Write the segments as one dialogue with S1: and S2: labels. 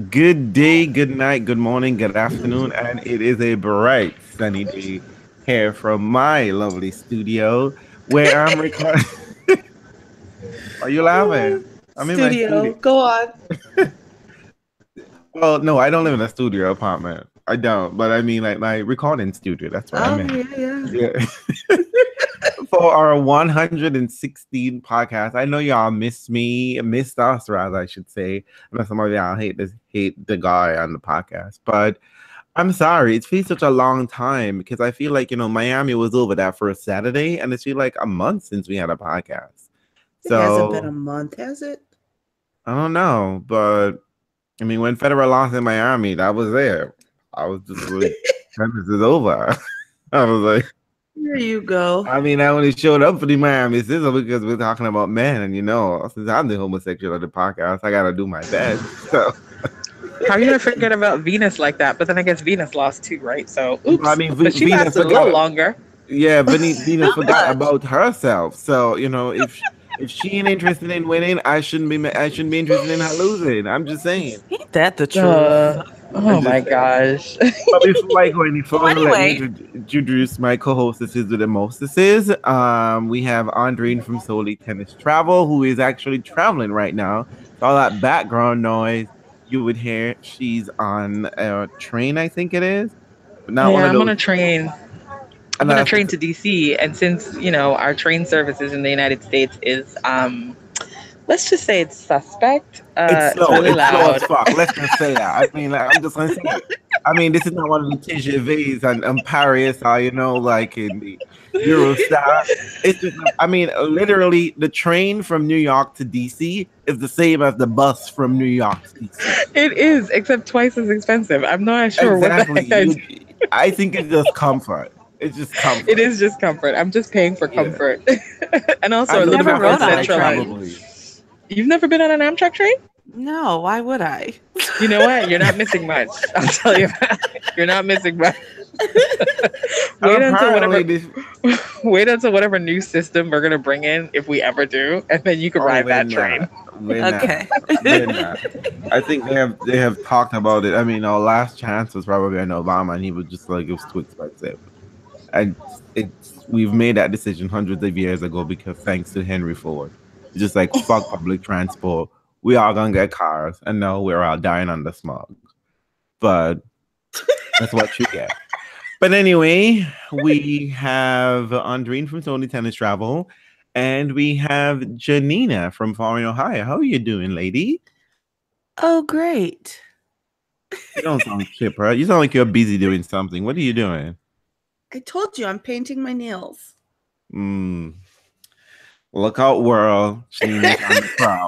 S1: Good day, good night, good morning, good afternoon, and it is a bright sunny day here from my lovely studio where I'm recording. Are you laughing? I'm in my
S2: Studio.
S1: studio.
S2: Go on.
S1: Well, no, I don't live in a studio apartment. I don't, but I mean like my recording studio. That's what I
S2: Oh,
S1: meant.
S2: yeah, yeah.
S1: Yeah. For our 116 podcast. I know y'all miss me, missed us rather, I should say. I know some of y'all hate the guy on the podcast, but I'm sorry. It's been such a long time because I feel like, Miami was over that first Saturday, and it's been like a month since we had a podcast.
S2: It hasn't been a
S1: So
S2: month, has it?
S1: I don't know, but I mean, when Federer lost in Miami, that was there. I was just like, tennis is over. I was like,
S2: Here you go.
S1: I mean, I only showed up for the Miami Sizzle because we're talking about men, and since I'm the homosexual of the podcast, I gotta do my best. So,
S3: How are you gonna forget about Venus like that? But then I guess Venus lost too, right? So
S1: I
S3: oops.
S1: mean,
S3: But she
S1: Venus
S3: lasted a little
S1: forgot.
S3: longer.
S1: Yeah, Venus
S2: Not
S1: forgot
S2: much.
S1: about herself. So if she ain't interested in winning, I shouldn't be interested in her losing. I'm just saying.
S2: Ain't that the truth?
S3: Uh,
S1: I'm
S3: oh my
S1: just saying.
S3: gosh.
S1: But before I go any
S2: Well,
S1: further, let me
S2: anyway,
S1: introduce my co-hostesses with the mostesses. We have Andrine from Solely Tennis Travel, who is actually traveling right now. So all that background noise you would hear, she's on a train, I think it is, but not one
S3: Yeah,
S1: of
S3: I'm on
S1: those.
S3: a train.
S1: And
S3: I'm on a
S1: that's
S3: train to DC, and since our train services in the United States is let's just say it's suspect.
S1: it's
S3: It's
S1: slow.
S3: really
S1: It's slow as
S3: loud.
S1: fuck. Let's just say that. I mean, like, I'm just gonna say it. I mean, this is not one of the TGVs and Paris, or like in the Eurostar. It's just, I mean, literally, the train from New York to DC is the same as the bus from New York to DC.
S3: It is, except twice as expensive. I'm not sure what the
S1: Exactly.
S3: heck I.
S1: I think it's just comfort. It's just
S3: It
S1: comfort.
S3: is just comfort. I'm just paying for
S1: Yeah.
S3: comfort, and also
S1: I
S3: a
S1: know
S3: little
S1: the
S3: bit
S2: never
S3: more
S2: rode
S1: person
S2: on a
S1: I travel
S3: centralized.
S2: train.
S1: with.
S3: You've never been on an Amtrak train?
S2: No, why would I?
S3: You know what? You're not missing much. I'll tell you that. You're not missing much.
S1: And
S3: wait until
S1: apparently,
S3: whatever.
S1: this.
S3: Wait until whatever new system we're gonna bring in, if we ever do, and then you can
S1: Oh,
S3: ride
S1: we're
S3: that train.
S1: not. We're not.
S2: Okay.
S1: We're not. I think they have talked about it. I mean, our last chance was probably on Obama, and he was just like, it was too expensive. And we've made that decision hundreds of years ago because thanks to Henry Ford, it's just like fuck public transport. We all gonna get cars, and now we're all dying under smog. But that's what you get. But anyway, we have Andrine from Sony Tennis Travel, and we have Janina from Foreign, Ohio. How are you doing, lady?
S2: Oh, great.
S1: You don't sound chipper. You sound like you're busy doing something. What are you doing?
S2: I told you I'm painting my nails.
S1: Mm, look out, world. Janina's on the prowl.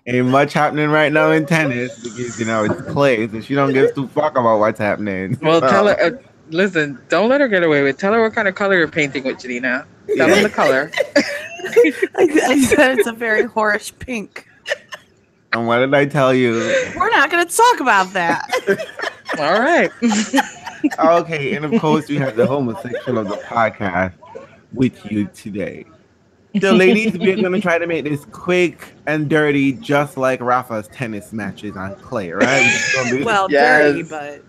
S1: Ain't much happening right now in tennis because it's clay, so she don't give two fuck about what's happening.
S3: Well, tell
S1: So,
S3: her. Listen, don't let her get away with. Tell her what kind of color you're painting with, Janina. Tell them
S1: yeah.
S3: the color.
S2: I said it's a very whorish pink.
S1: And what did I tell you?
S2: We're not going to talk about that.
S3: All right.
S1: Okay, and of course we have the homosexual of the podcast with you today. So, ladies, we're gonna try to make this quick and dirty, just like Rafa's tennis matches on clay, right?
S2: Well,
S3: Yes.
S2: dirty, but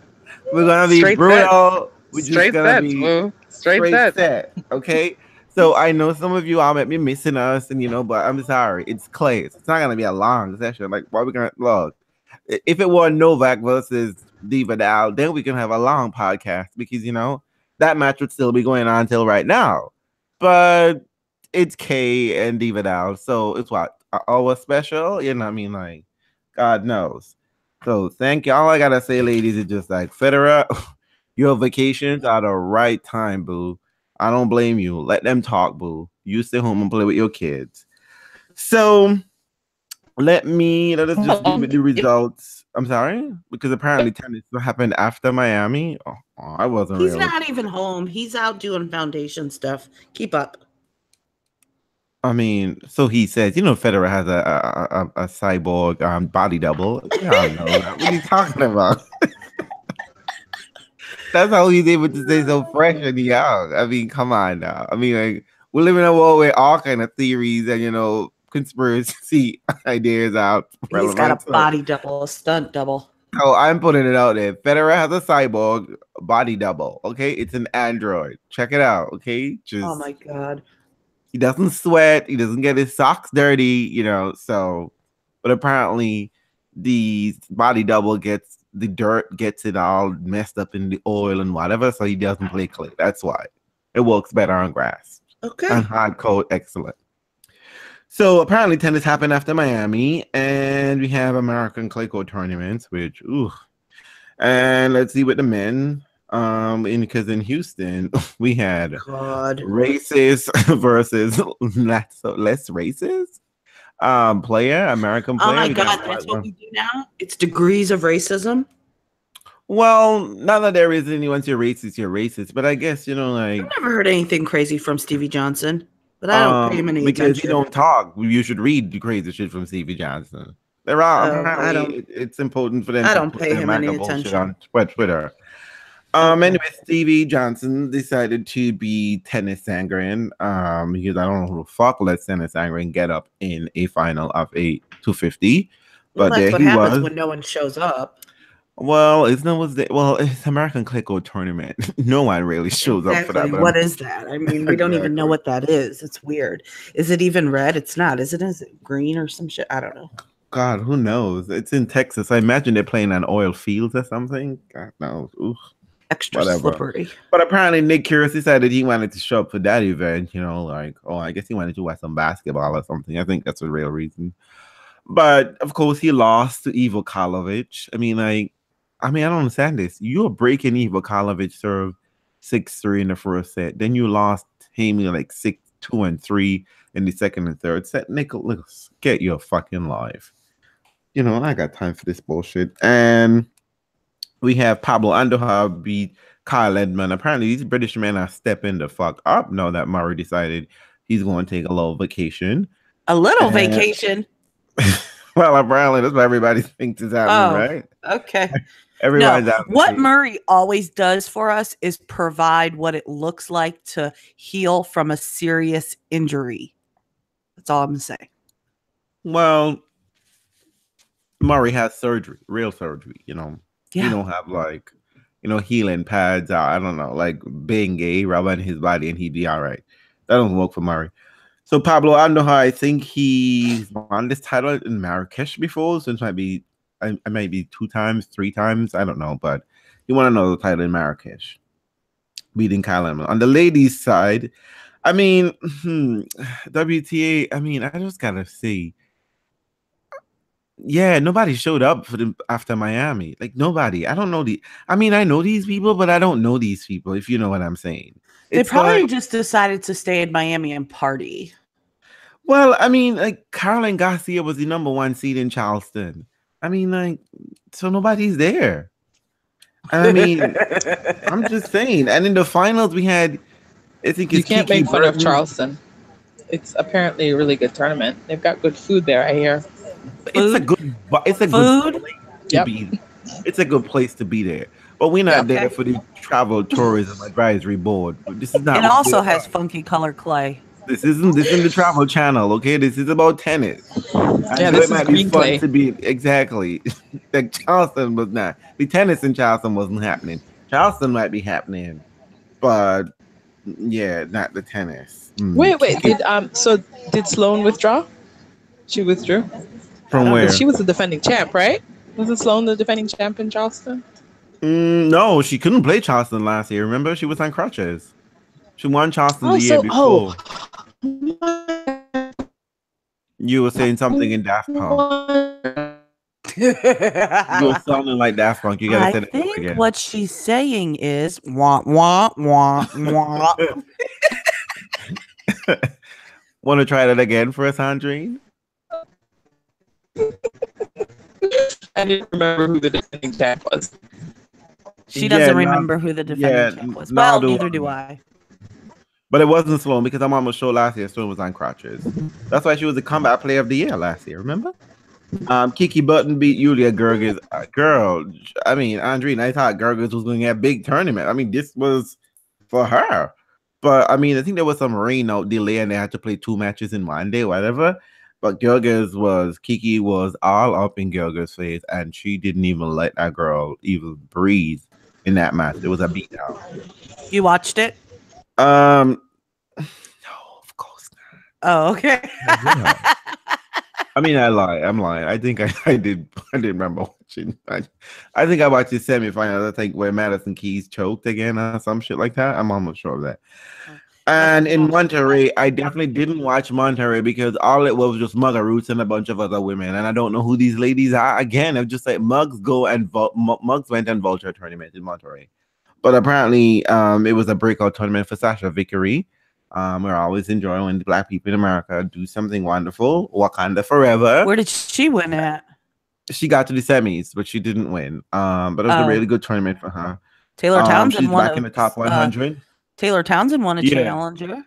S1: We're gonna be
S3: Straight
S1: brutal. We're just
S3: Straight
S1: gonna
S3: sets,
S1: be
S3: boo. Straight
S1: straight
S3: sets.
S1: set, okay? So I know some of you all might be missing us, and but I'm sorry, it's clay. It's not gonna be a long session. Like, what we gonna look? If it were Novak versus Divadal, then we can have a long podcast because that match would still be going on until right now. But it's K and Divadal, so it's what our special. You know what I mean? Like, God knows. So thank you. All I gotta say, ladies, is just like Federer, your vacations are the right time, boo. I don't blame you. Let them talk, boo. You stay home and play with your kids. So let us just give it the results. I'm sorry, because apparently tennis happened after Miami. Oh, I wasn't
S2: he's
S1: really.
S2: not even home. He's out doing foundation stuff. Keep up.
S1: I mean, so he says, Federer has a cyborg body double. Yeah, I know that. What are you talking about? That's how he's able to stay so fresh and young. I mean, come on now. I mean, like, we live in a world where all kind of theories and conspiracy ideas out.
S2: He's got
S1: Relevant.
S2: a body double, a stunt double.
S1: Oh, I'm putting it out there. Federer has a cyborg body double. Okay, it's an android. Check it out. Okay, just
S2: Oh my god.
S1: he doesn't sweat. He doesn't get his socks dirty. So, but apparently, the body double gets the dirt, gets it all messed up in the oil and whatever. So he doesn't play clay. That's why it works better on grass.
S2: Okay.
S1: And hard court, excellent. So apparently tennis happened after Miami, and we have American clay court tournaments, which and let's see with the men. Because in Houston we had races versus less races. American player.
S2: Oh my god, that's what we do now. It's degrees of racism.
S1: Well, not that there is anyone you're racist, you're racist, but I guess
S2: I've never heard anything crazy from Stevie Johnson. But I don't pay him any
S1: because
S2: attention.
S1: you don't talk. You should read the crazy shit from Stevie Johnson. There are. It's important for them.
S2: I don't pay him any attention
S1: on Twitter. Anyway, Stevie Johnson decided to be Tennis Sangren. Because I don't know who the fuck let Tennis Sangren get up in a final of a 250. But
S2: that's what happens when no one shows up.
S1: Well, it's American Clay Court tournament. No one really shows up for that.
S2: What is that? I mean, we don't even know what that is. It's weird. Is it even red? It's not. Is it green or some shit? I don't know.
S1: God, who knows? It's in Texas. I imagine they're playing on oil fields or something. God knows. Oof.
S2: Extra slippery.
S1: But apparently Nick Kyrgios decided he wanted to show up for that event. I guess he wanted to watch some basketball or something. I think that's the real reason. But of course, he lost to Ivo Karlovic. I don't understand this. You're breaking Ivo Karlovic serve 6-3 in the first set. Then you lost him 6-2 and 3 in the second and third set. Nicholas, get your fucking life. I got time for this bullshit. And we have Pablo Andujar beat Kyle Edmund. Apparently, these British men are stepping the fuck up now that Murray decided he's going to take a little vacation.
S2: A little vacation?
S1: Well, apparently that's what everybody thinks is happening, right?
S2: Okay.
S1: Everybody's
S2: out. What Murray always does for us is provide what it looks like to heal from a serious injury. That's all I'm going to say.
S1: Well, Murray has surgery, real surgery, Yeah. You don't have healing pads. I don't know, like Bengay, rubbing his body and he'd be all right. That doesn't work for Murray. So Pablo Andujar, I think he won this title in Marakkech before, so it might be 2 times, 3 times, I don't know, but he won another title in Marakkech, beating Kyle Edmund. On the ladies' side, WTA. I just gotta see. Yeah, nobody showed up for them after Miami. Nobody. I don't know I know these people, but I don't know these people, if you know what I'm saying.
S2: They probably just decided to stay in Miami and party.
S1: Well, Caroline Garcia was the #1 seed in Charleston. So nobody's there. I'm just saying. And in the finals, we had, I think
S3: you can't make fun of Charleston. It's apparently a really good tournament. They've got good food there, I hear.
S1: It's a good place to be. It's a good place to be there. But we're not there for the travel tourism advisory board. This is not.
S2: It also has funky color clay.
S1: This isn't the travel channel, okay? This is about tennis.
S3: This is green clay.
S1: To be exactly. Charleston was not. The tennis in Charleston wasn't happening. Charleston might be happening, but not the tennis.
S3: Wait. Did Sloane withdraw? She withdrew.
S1: From where?
S3: She was the defending champ, right? Wasn't Sloane the defending champ in Charleston?
S1: No, she couldn't play Charleston last year. Remember, she was on crutches. She won Charleston the year before. You were saying something in Daft Punk. You were sounding like Daft Punk. You gotta say that again.
S2: I think what she's saying is wah wah wah wah.
S1: Want to try that again for us, Andrine?
S3: I didn't remember who the defending champ was.
S2: She doesn't remember who the defending champ was. Well, neither do I.
S1: But it wasn't Sloane because I'm on the show last year. Sloane was on crutches. That's why she was the comeback player of the year last year. Remember? Kiki Button beat Yulia Gerges. Andrine, I thought Gerges was going to get a big tournament. This was for her. But I think there was some rain out delay and they had to play 2 matches in one day, whatever. But Kiki was all up in Gilga's face, and she didn't even let that girl even breathe in that match. It was a beatdown.
S2: You watched it?
S1: No, of course not.
S2: Oh, okay.
S1: I mean, I lie. I'm lying. I think I did. I didn't remember watching. I think I watched the semifinals. I think where Madison Keys choked again or some shit like that. I'm almost sure of that. And in Monterrey, I definitely didn't watch Monterrey because all it was just Mugga Roots and a bunch of other women, and I don't know who these ladies are. Again, I'm just like Muggs went and Vulture tournament in Monterrey, but apparently, it was a breakout tournament for Sasha Vickery. We're always enjoying when Black people in America do something wonderful. Wakanda forever.
S2: Where did she win at?
S1: She got to the semis, but she didn't win. But it was a really good tournament for her.
S2: Taylor Townsend
S1: she's back in the top 100.
S2: Taylor Townsend won a challenger.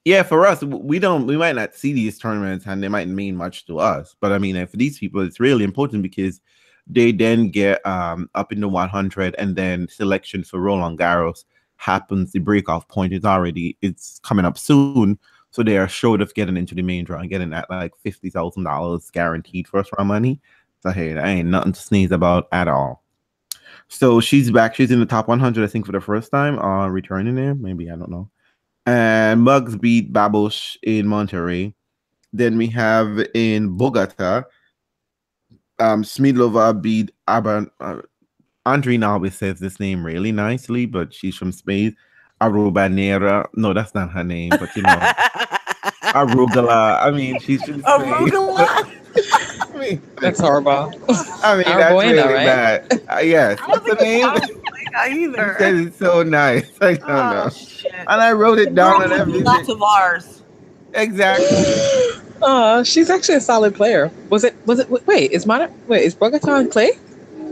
S1: Yeah, for us, we might not see these tournaments and they might mean much to us. But I mean, for these people, it's really important because they then get up in the 100 and then selection for Roland Garros happens. The breakoff point it's coming up soon. So they are short of getting into the main draw and getting that like $50,000 guaranteed first round money. So hey, that ain't nothing to sneeze about at all. So she's back. She's in the top 100, I think, for the first time. Returning there, maybe, I don't know. And Muggs beat Babosh in Monterrey. Then we have in Bogota, Smidlova beat Andrina always says this name really nicely, but she's from Spain. Arubanera. No, that's not her name, but you know. Arugula. I mean, she's from Spain.
S2: Arugula?
S1: I mean,
S3: that's horrible.
S1: I mean, that's really
S3: right?
S1: bad. Yes. What's the name?
S2: Either.
S1: That is so nice. I don't know.
S2: Shit.
S1: And I wrote it down and everything.
S2: Lots of ours.
S1: Exactly.
S3: She's actually a solid player. Wait, is Bogota on clay?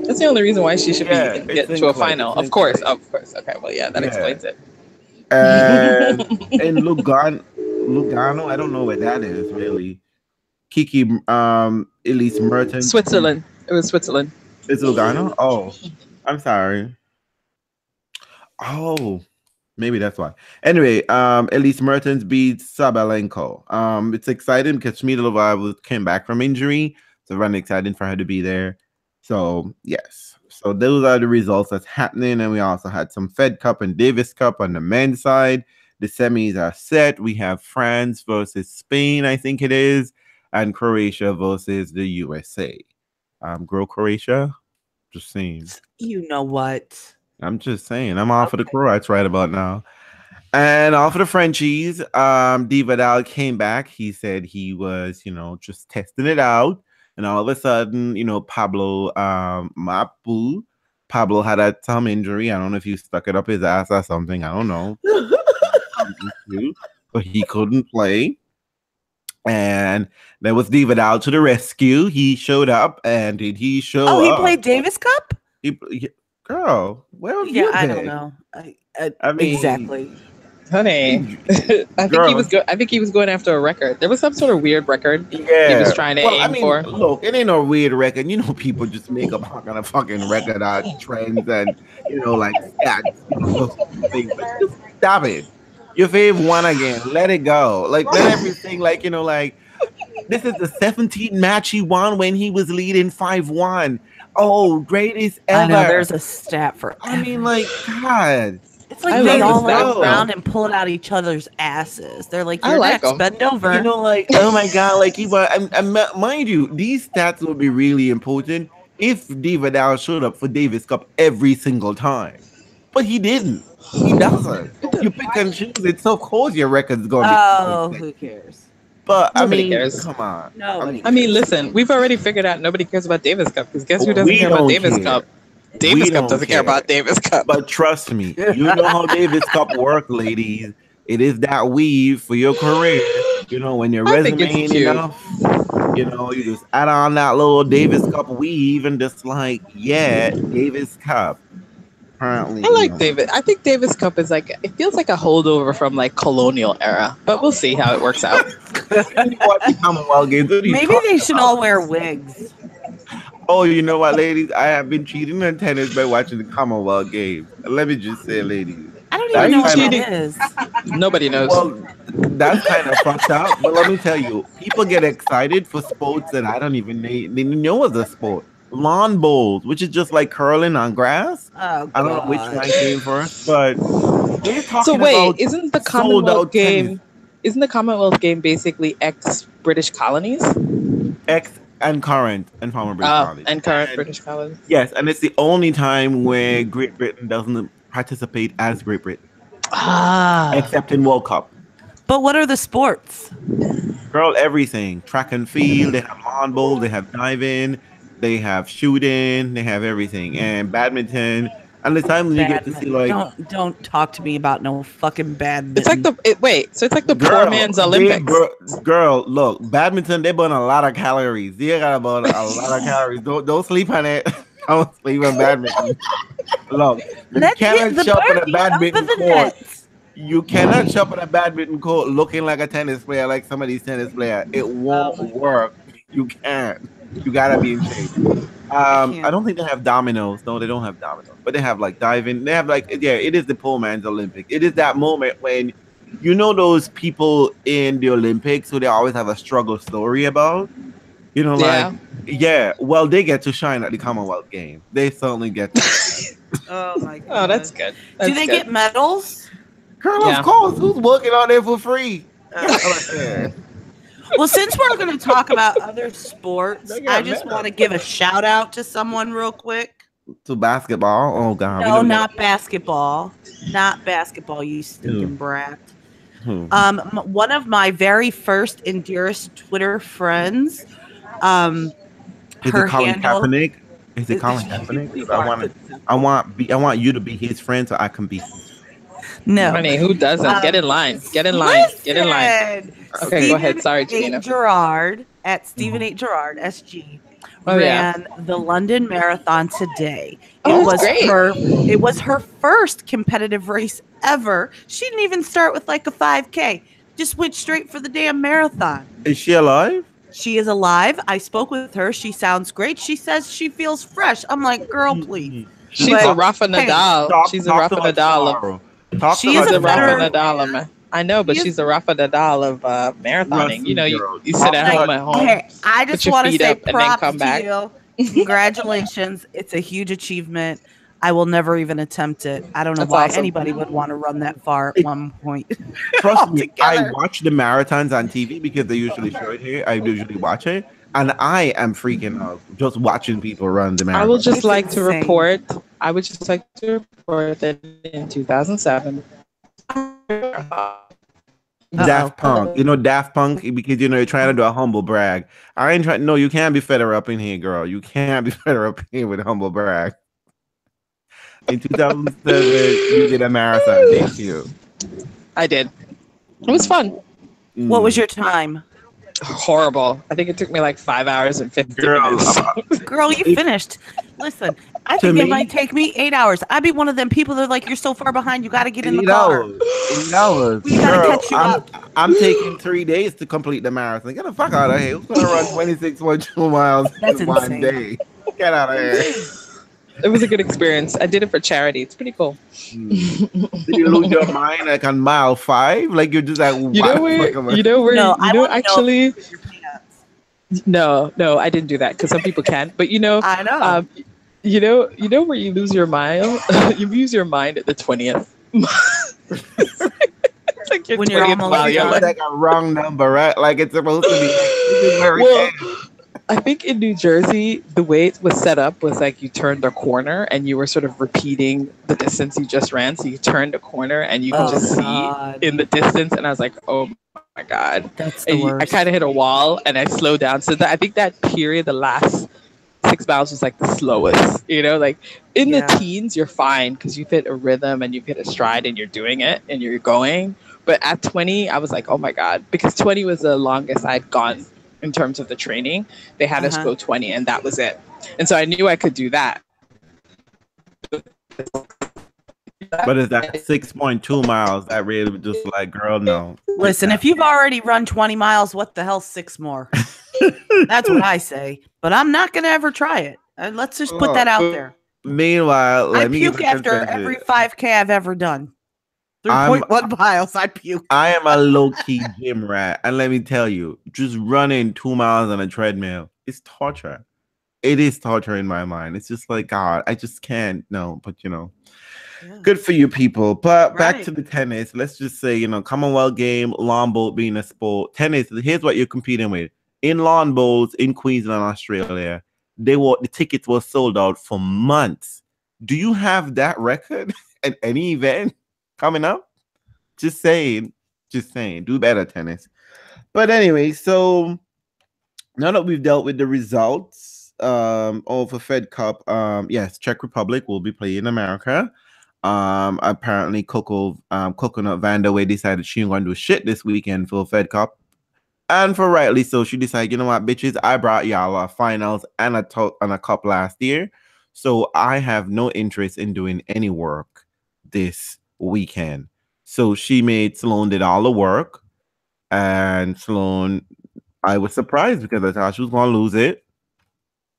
S3: That's the only reason why she should get to a final. Of course. Okay, well, yeah, that explains it.
S1: And in Lugano, I don't know where that is really. Kiki, Elise Mertens.
S3: Switzerland. It was Switzerland.
S1: It's Lugano? Oh, I'm sorry. Oh, maybe that's why. Anyway, Elise Mertens beats Sabalenko. It's exciting because Smidlova came back from injury. So really exciting for her to be there. So, yes. So those are the results that's happening. And we also had some Fed Cup and Davis Cup on the men's side. The semis are set. We have France versus Spain, I think it is, and Croatia versus the USA. Grow Croatia. Just saying.
S2: You know what?
S1: I'm just saying. I'm all for the Croats right about now. And all for the Frenchies. Divadal came back. He said he was, just testing it out. And all of a sudden, Pablo had a thumb injury. I don't know if he stuck it up his ass or something. I don't know. But he couldn't play. And there was Divadal to the rescue. He showed up, and did he show up?
S2: Oh, he played Davis Cup?
S1: Girl, where have you been?
S2: I don't know. I mean, exactly.
S3: Honey, I think he was going after a record. There was some sort of weird record he was trying to aim for.
S1: Look, it ain't no weird record. People just make up on a fucking record out trends and like stats, things. But just stop it. Your fave won again. Let it go. Like let everything this is the 17th match he won when he was leading 5-1. Oh, greatest ever.
S2: I know there's a stat for.
S1: I mean, God.
S2: It's like they all go around and pull it out each other's asses. They're like, "You're next, bend over."
S1: Oh my god, mind you, these stats would be really important if Divadal showed up for Davis Cup every single time, but he didn't. He doesn't. You pick and choose it, so of course your record's going to be.
S2: Who cares?
S1: But
S3: nobody cares.
S1: Come on.
S2: No.
S3: I mean, listen, we've already figured out nobody cares about Davis Cup because guess who doesn't care about Davis Cup? Davis Cup doesn't care about Davis Cup.
S1: But trust me, you know how Davis Cup works, ladies. It is that weave for your career. When your resume ain't enough, you just add on that little Davis Cup weave and just Davis Cup. Apparently,
S3: I like Davis. I think Davis Cup is it feels like a holdover from colonial era, but we'll see how it works out.
S2: Maybe they should all wear wigs.
S1: Oh, you know what, ladies? I have been cheating on tennis by watching the Commonwealth Games. Let me just say, ladies.
S2: I don't even know what it is.
S3: Nobody knows.
S1: Well, That's kind of fucked up. But let me tell you, people get excited for sports that I don't even know as a sport. Lawn bowls, which is just like curling on grass.
S2: Oh,
S1: I don't know which one came first, but they're talking about
S3: isn't the
S1: sold
S3: Commonwealth
S1: out
S3: game?
S1: tennis.
S3: Isn't the Commonwealth game basically ex-British colonies?
S1: Ex and current and former British colonies.
S3: And current British colonies.
S1: Yes, and it's the only time where Great Britain doesn't participate as Great Britain. Except in World Cup.
S2: But what are the sports?
S1: Girl, everything. Track and field, they have lawn bowls, they have diving, they have shooting, they have everything. And badminton. And the time when you get to see like
S2: don't talk to me about no fucking badminton.
S3: It's like it's like the poor man's Olympics.
S1: Girl, look, badminton, they burn a lot of calories. You got about a lot of calories. Don't sleep on it. Don't sleep on badminton. Look, you cannot shop at a badminton court. You cannot shop at a badminton court looking like a tennis player, like some of these tennis players. It won't work. You can't. You gotta be in shape. I don't think they have dominoes. No, they don't have dominoes. But they have like diving. They have like it is the poor man's Olympic. It is that moment when you know those people in the Olympics who they always have a struggle story about. You know, well, they get to shine at the Commonwealth game. They certainly get to.
S2: Oh my god.
S3: Oh, that's good.
S2: Do they get medals?
S1: Girl, of course. Who's working on there for free?
S2: Well, since we're going to talk about other sports, I just want to give a shout out to someone real quick.
S1: To basketball? Oh god.
S2: No, not basketball. Not basketball, you stinking brat. One of my very first and dearest Twitter friends.
S1: Is it Colin Kaepernick? Is it Colin Kaepernick? I want you to be his friend so I can be his friend.
S2: No.
S3: Honey, who doesn't? Get in line. Get in line. Get in line. Okay, go ahead. Sorry, Gina.
S2: Gerard at Stephen H. Gerard, SG, ran the London Marathon today. It was her first competitive race ever. She didn't even start with like a 5K. Just went straight for the damn marathon.
S1: Is she alive?
S2: She is alive. I spoke with her. She sounds great. She says she feels fresh. I'm like, girl, please.
S3: She's a Rafa Nadal. She's a Rafa Nadal. She's a Rafa Nadal. I know, but she's the Rafa Nadal of marathoning. You know, you sit at home.
S2: Hey, I just want to say props to you. Congratulations. It's a huge achievement. I will never even attempt it. I don't know why anybody would want to run that far at one point.
S1: Trust me, I watch the marathons on TV because they usually show it here. I usually watch it. And I am freaking out just watching people run the marathon.
S3: I would just like to report that in 2007,
S1: Daft Punk. You know Daft Punk? Because, you know, you're trying to do a humble brag. I ain't trying. No, you can't be feder up in here, girl. You can't be feder up in here with a humble brag. In 2007, you did a marathon, didn't you?
S3: I did. It was fun.
S2: What was your time?
S3: Horrible. I think it took me like 5 hours and 50 minutes.
S2: Girl, you finished. Listen, I think it might take me 8 hours. I'd be one of them people that are like, you're so far behind, you got to get in the car.
S1: 8 hours.
S2: We got to catch you up.
S1: I'm taking 3 days to complete the marathon. Get the fuck out of here. Who's going to run 26.2 miles in one day? Get out of here.
S3: It was a good experience. I did it for charity. It's pretty cool.
S1: Did you lose your mind like on mile 5? Like you're just like,
S3: No, I didn't do that because some people can. But
S2: I know.
S3: You know where you lose your mind? You lose your mind at the 20th. It's like your 20th mile.
S1: You're like a wrong number, right? Like it's supposed to be.
S3: I think in New Jersey, the way it was set up was like you turned a corner and you were sort of repeating the distance you just ran. So you turned a corner and you could just see in the distance. And I was like, oh my God.
S2: That's the worst.
S3: I kind of hit a wall and I slowed down. So I think that period, the last 6 miles was like the slowest, like in the teens, you're fine because you've hit a rhythm and you've hit a stride and you're doing it and you're going. But at 20, I was like, oh my God, because 20 was the longest I'd gone. In terms of the training, they had us go 20 and that was it. And so I knew I could do that.
S1: But it's that 6.2 miles that really just like, girl, no.
S2: Listen, if you've already run 20 miles, what the hell 6 more? That's what I say. But I'm not going to ever try it. Let's just put that out there.
S1: Meanwhile,
S2: I puke after every 5K I've ever done. 3.1 miles. I'd puke.
S1: I am a low-key gym rat. And let me tell you, just running 2 miles on a treadmill is torture. It is torture in my mind. It's just like, God, I just can't. No, but good for you people. But back to the tennis. Let's just say, Commonwealth game, lawn boat being a sport. Tennis, here's what you're competing with. In lawn bowls in Queensland, Australia, the tickets were sold out for months. Do you have that record at any event coming up? Just saying. Do better, tennis. But anyway, so now that we've dealt with the results of the Fed Cup, yes, Czech Republic will be playing in America. Apparently Coconut Vanderway decided she ain't gonna do shit this weekend for Fed Cup. And for rightly so, she decided, you know what, bitches, I brought y'all a finals and a cup last year. So I have no interest in doing any work this weekend. So she made Sloane did all the work. And Sloane, I was surprised because I thought she was going to lose it.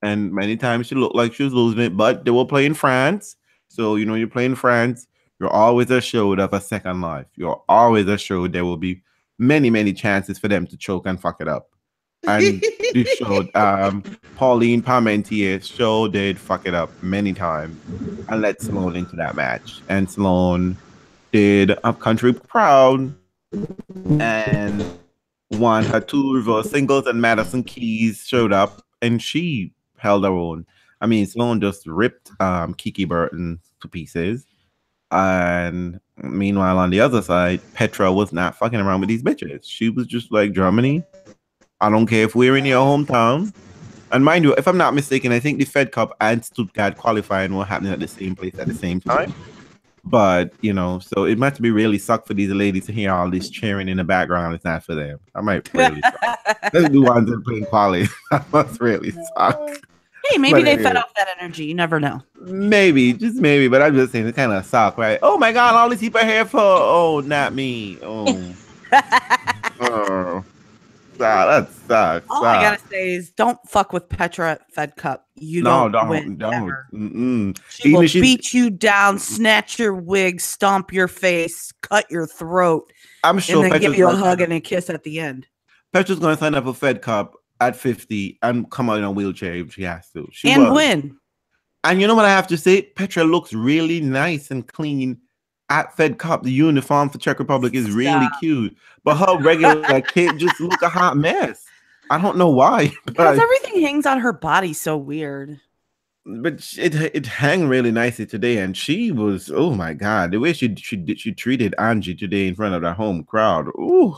S1: And many times she looked like she was losing it, but they were playing France. So, you're playing France, you're always assured of a second life. You're always assured there will be many, many chances for them to choke and fuck it up. And this showed, Pauline Parmentier did fuck it up many times and let Sloane into that match. And Sloane did Upcountry proud and won her 2 reverse singles, and Madison Keys showed up and she held her own. I mean, Sloane just ripped Kiki Burton to pieces. And meanwhile, on the other side, Petra was not fucking around with these bitches. She was just like, Germany, I don't care if we're in your hometown. And mind you, if I'm not mistaken, I think the Fed Cup and Stuttgart qualifying were happening at the same place at the same time. But, so it must be really suck for these ladies to hear all this cheering in the background. It's not for them. I might really suck. Let's do ones that playing quality. That must really suck.
S2: Hey, maybe they fed off that energy. You never know.
S1: Maybe, just maybe. But I'm just saying it kind of suck, right? Oh my God, all these people are here for. Oh, not me. Oh. Oh. That sucks.
S2: All I gotta say is, don't fuck with Petra at Fed Cup. Don't win. She will beat you down, snatch your wig, stomp your face, cut your throat.
S1: I'm sure.
S2: And then give you a hug and a kiss at the end.
S1: Petra's going to sign up for Fed Cup at 50 and come out in a wheelchair if she has to.
S2: Win.
S1: And you know what I have to say? Petra looks really nice and clean at Fed Cup. The uniform for Czech Republic is really cute. But her regular kid just look a hot mess. I don't know why.
S2: Because everything hangs on her body so weird.
S1: But it hung really nicely today. And she was, oh my God, the way she treated Angie today in front of the home crowd. Ooh.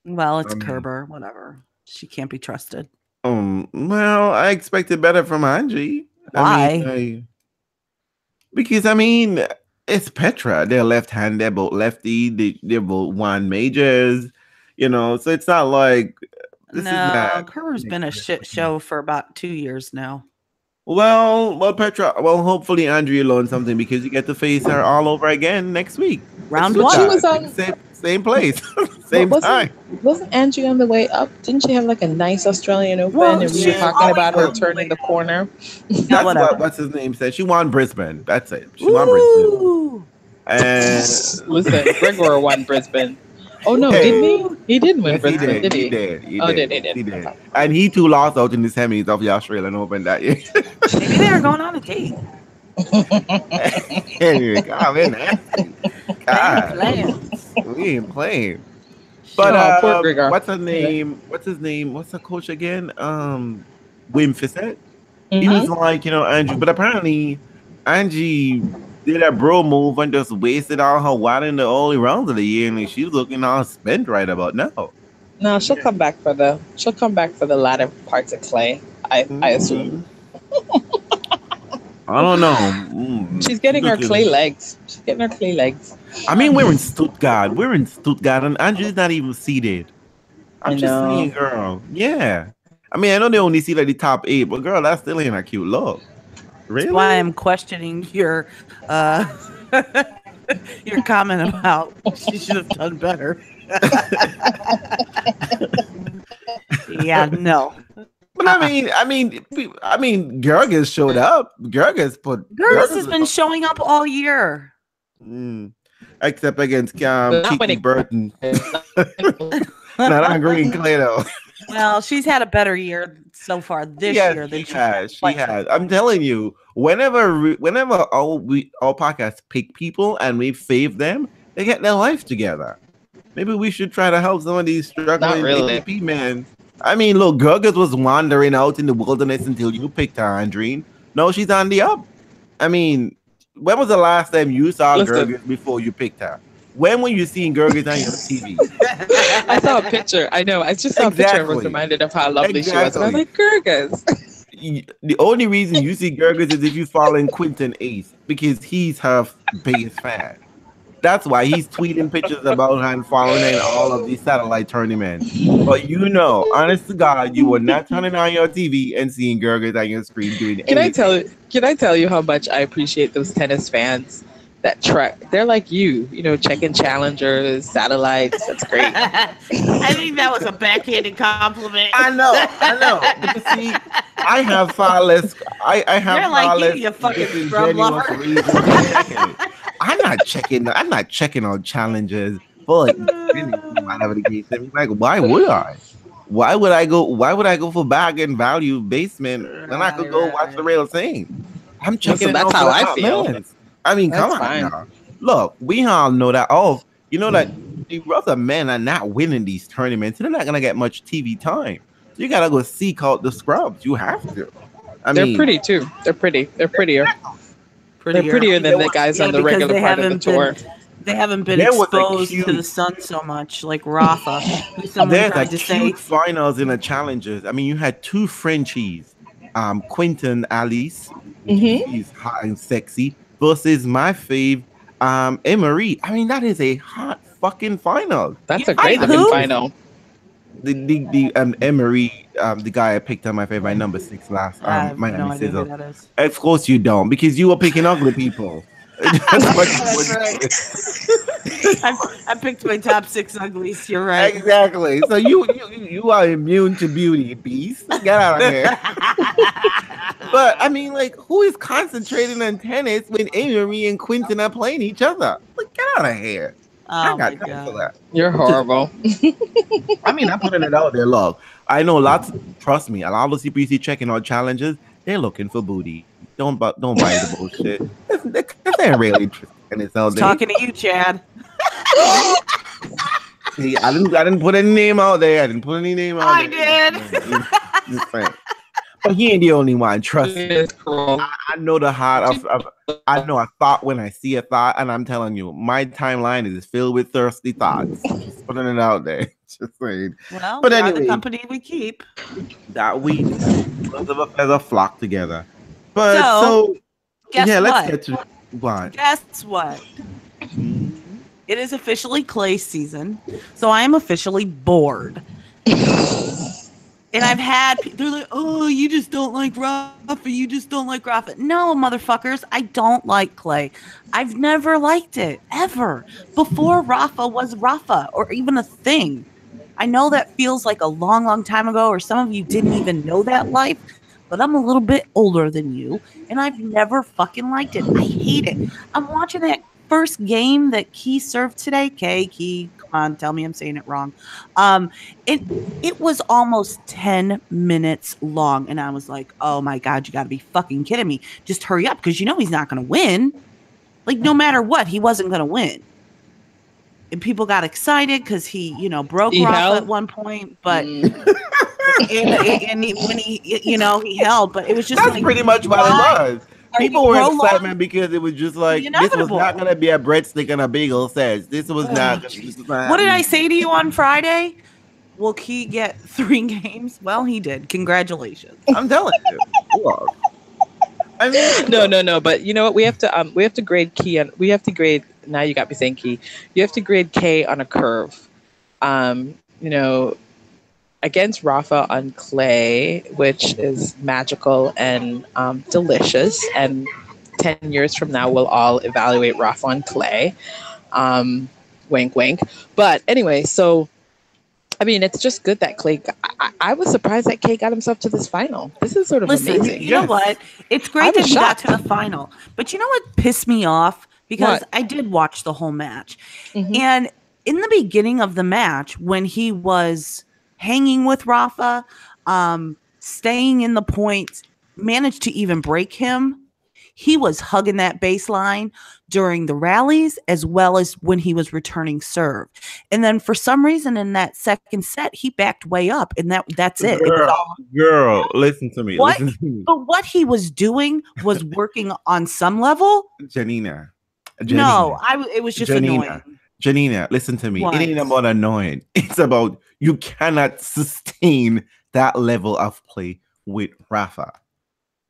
S2: Well, it's Kerber, whatever. She can't be trusted.
S1: Well, I expected better from Angie.
S2: Why?
S1: Because it's Petra. They're left-hand. They're both lefty. They're both won majors. So it's not like
S2: Kerber's been a shit show for about 2 years now.
S1: Well, Petra. Well, hopefully Andrea learned something because you get to face her all over again next week.
S2: Round 1.
S3: She was on
S1: same place, same time.
S3: Wasn't Angie on the way up? Didn't she have like a nice Australian Open? And we were talking about her turning the corner.
S1: That's what's his name said. She won Brisbane. That's it. She won Brisbane. And
S3: listen, Gregor won Brisbane. Oh no, didn't he? He didn't win Brisbane, did he?
S1: He did.
S3: He did.
S1: Okay. And he too lost out in the semis of the Australian Open that year.
S2: Maybe they were going on a date.
S1: God, we ain't playing. But what's her name? What's his name? What's the coach again? Wim Fissett. He was like, Angie, but apparently Angie did that bro move and just wasted all her water in the early rounds of the year, and she's looking all spent right about now.
S3: No, she'll come back for the latter parts of clay. I assume.
S1: I don't know.
S3: She's getting her clay legs.
S1: I mean, we're in Stuttgart. And Angie's not even seated. I'm just saying, girl. Yeah. I mean, I know they only see like the top 8, but girl, that's still ain't a cute look. Really?
S2: That's why I'm questioning your your comment about she should have done better. Yeah, no.
S1: But I mean, Gerges showed up. Gerges
S2: has been showing up all year.
S1: except against Kiki
S3: it,
S1: Burton. Not on green clay though.
S2: Well, she's had a better year so far this year than
S1: she has. She has. I'm telling you, whenever all podcasts pick people and we fave them, they get their life together. Maybe we should try to help some of these struggling ATP men. I mean, look, Gerges was wandering out in the wilderness until you picked her, Andreen. No, she's on the up. I mean, when was the last time you saw Gerges before you picked her? When were you seeing Gerges on your TV?
S3: I saw a picture. I know. I just saw a picture and was reminded of how lovely she was. And I was like, Gerges.
S1: The only reason you see Gerges is if you follow in Quinton Ace, because he's her biggest fan. That's why he's tweeting pictures about her and following her in all of these satellite tournaments. But honest to God, you were not turning on your TV and seeing Gerges on your screen doing anything.
S3: Can I tell you how much I appreciate those tennis fans that track? They're like you checking challengers, satellites. That's great.
S2: I think that was a backhanded compliment.
S1: I know. But you see, I have far less. I have far less
S2: you fucking scrub lover.
S1: I'm not checking on challenges. But whatever the case is, like, why would I? Why would I go for bargain value basement when I could go watch the real thing? I'm checking.
S3: That's how I feel.
S1: I mean, come on now. Look, we all know that. Oh, you know that the other men are not winning these tournaments. They're not gonna get much TV time. So you gotta go seek out the scrubs. You have to.
S3: They're pretty too. They're pretty. They're prettier. They're prettier than the guys on the regular part of the tour.
S2: They haven't been exposed to the sun so much, like Rafa.
S1: There's like cute finals in the challenges. I mean, you had two Frenchies, Quinton Alice, he's hot and sexy, versus my fave, Emery. I mean, that is a hot fucking final.
S3: That's a great looking final.
S1: The Emery, the guy I picked on my favorite number 6 last Miami Sizzle. Of course you don't, because you were picking ugly people.
S2: That's right. I picked my top 6 uglies. You're right.
S1: Exactly. So you are immune to beauty, beast. Get out of here. But I mean, like, who is concentrating on tennis when Emery and Quinton are playing each other? Like, get out of here. I got time for that.
S3: You're horrible.
S1: I mean, I'm putting it out there. Look, I know trust me, a lot of people you see checking out challenges, they're looking for booty. Don't buy the bullshit. They're really interested in it all day.
S2: Talking to you, Chad.
S1: See, I didn't put any name out there. I did. Just saying. But he ain't the only one. Trust me. I know the heart of I know a thought when I see a thought, and I'm telling you, my timeline is filled with thirsty thoughts. Just putting it out there. Just saying.
S2: Well, but anyway, the company we keep.
S1: That we both of us as a flock together. But so
S2: guess
S1: let's get to what?
S2: Guess what? It is officially clay season, so I am officially bored. And I've had, they're like, oh, you just don't like Rafa. You just don't like Rafa. No, motherfuckers, I don't like clay. I've never liked it, ever. Before Rafa was Rafa, or even a thing. I know that feels like a long, long time ago, or some of you didn't even know that life, but I'm a little bit older than you, and I've never fucking liked it. I hate it. I'm watching that first game that Key served today. Key, come on, tell me I'm saying it wrong. It was almost 10 minutes long, and I was like, oh my God, you gotta be fucking kidding me. Just hurry up, because you know he's not gonna win. Like, no matter what, he wasn't gonna win. And people got excited because he, broke Rafa at one point, but and when he held, but it was just
S1: that's pretty much what it was. People were excited because it was just like this was not going to be a breadstick and a bagel says. This was not.
S2: What did I say to you on Friday? Will Key get 3 games? Well, he did. Congratulations.
S1: I'm telling you. I mean,
S3: no. But you know what? We have to grade Key, and we have to grade. Now you got me saying Key. You have to grade K on a curve. Against Rafa on clay, which is magical and delicious. And 10 years from now, we'll all evaluate Rafa on clay. Wink, wink. But anyway, so, I mean, it's just good that Clay, I was surprised that Kay got himself to this final. This is sort of amazing.
S2: You know what? It's great that he got to the final. But you know what pissed me off? because I did watch the whole match. And in the beginning of the match, when he was hanging with Rafa, staying in the points, managed to even break him, he was hugging that baseline during the rallies as well as when he was returning serve. And then for some reason in that second set, he backed way up, and that's it.
S1: Girl, listen to me. Listen to me.
S2: But what he was doing was working on some level.
S1: Janina.
S2: No, it was just annoying.
S1: Janina, listen to me. What? It ain't about annoying. It's about you cannot sustain that level of play with Rafa.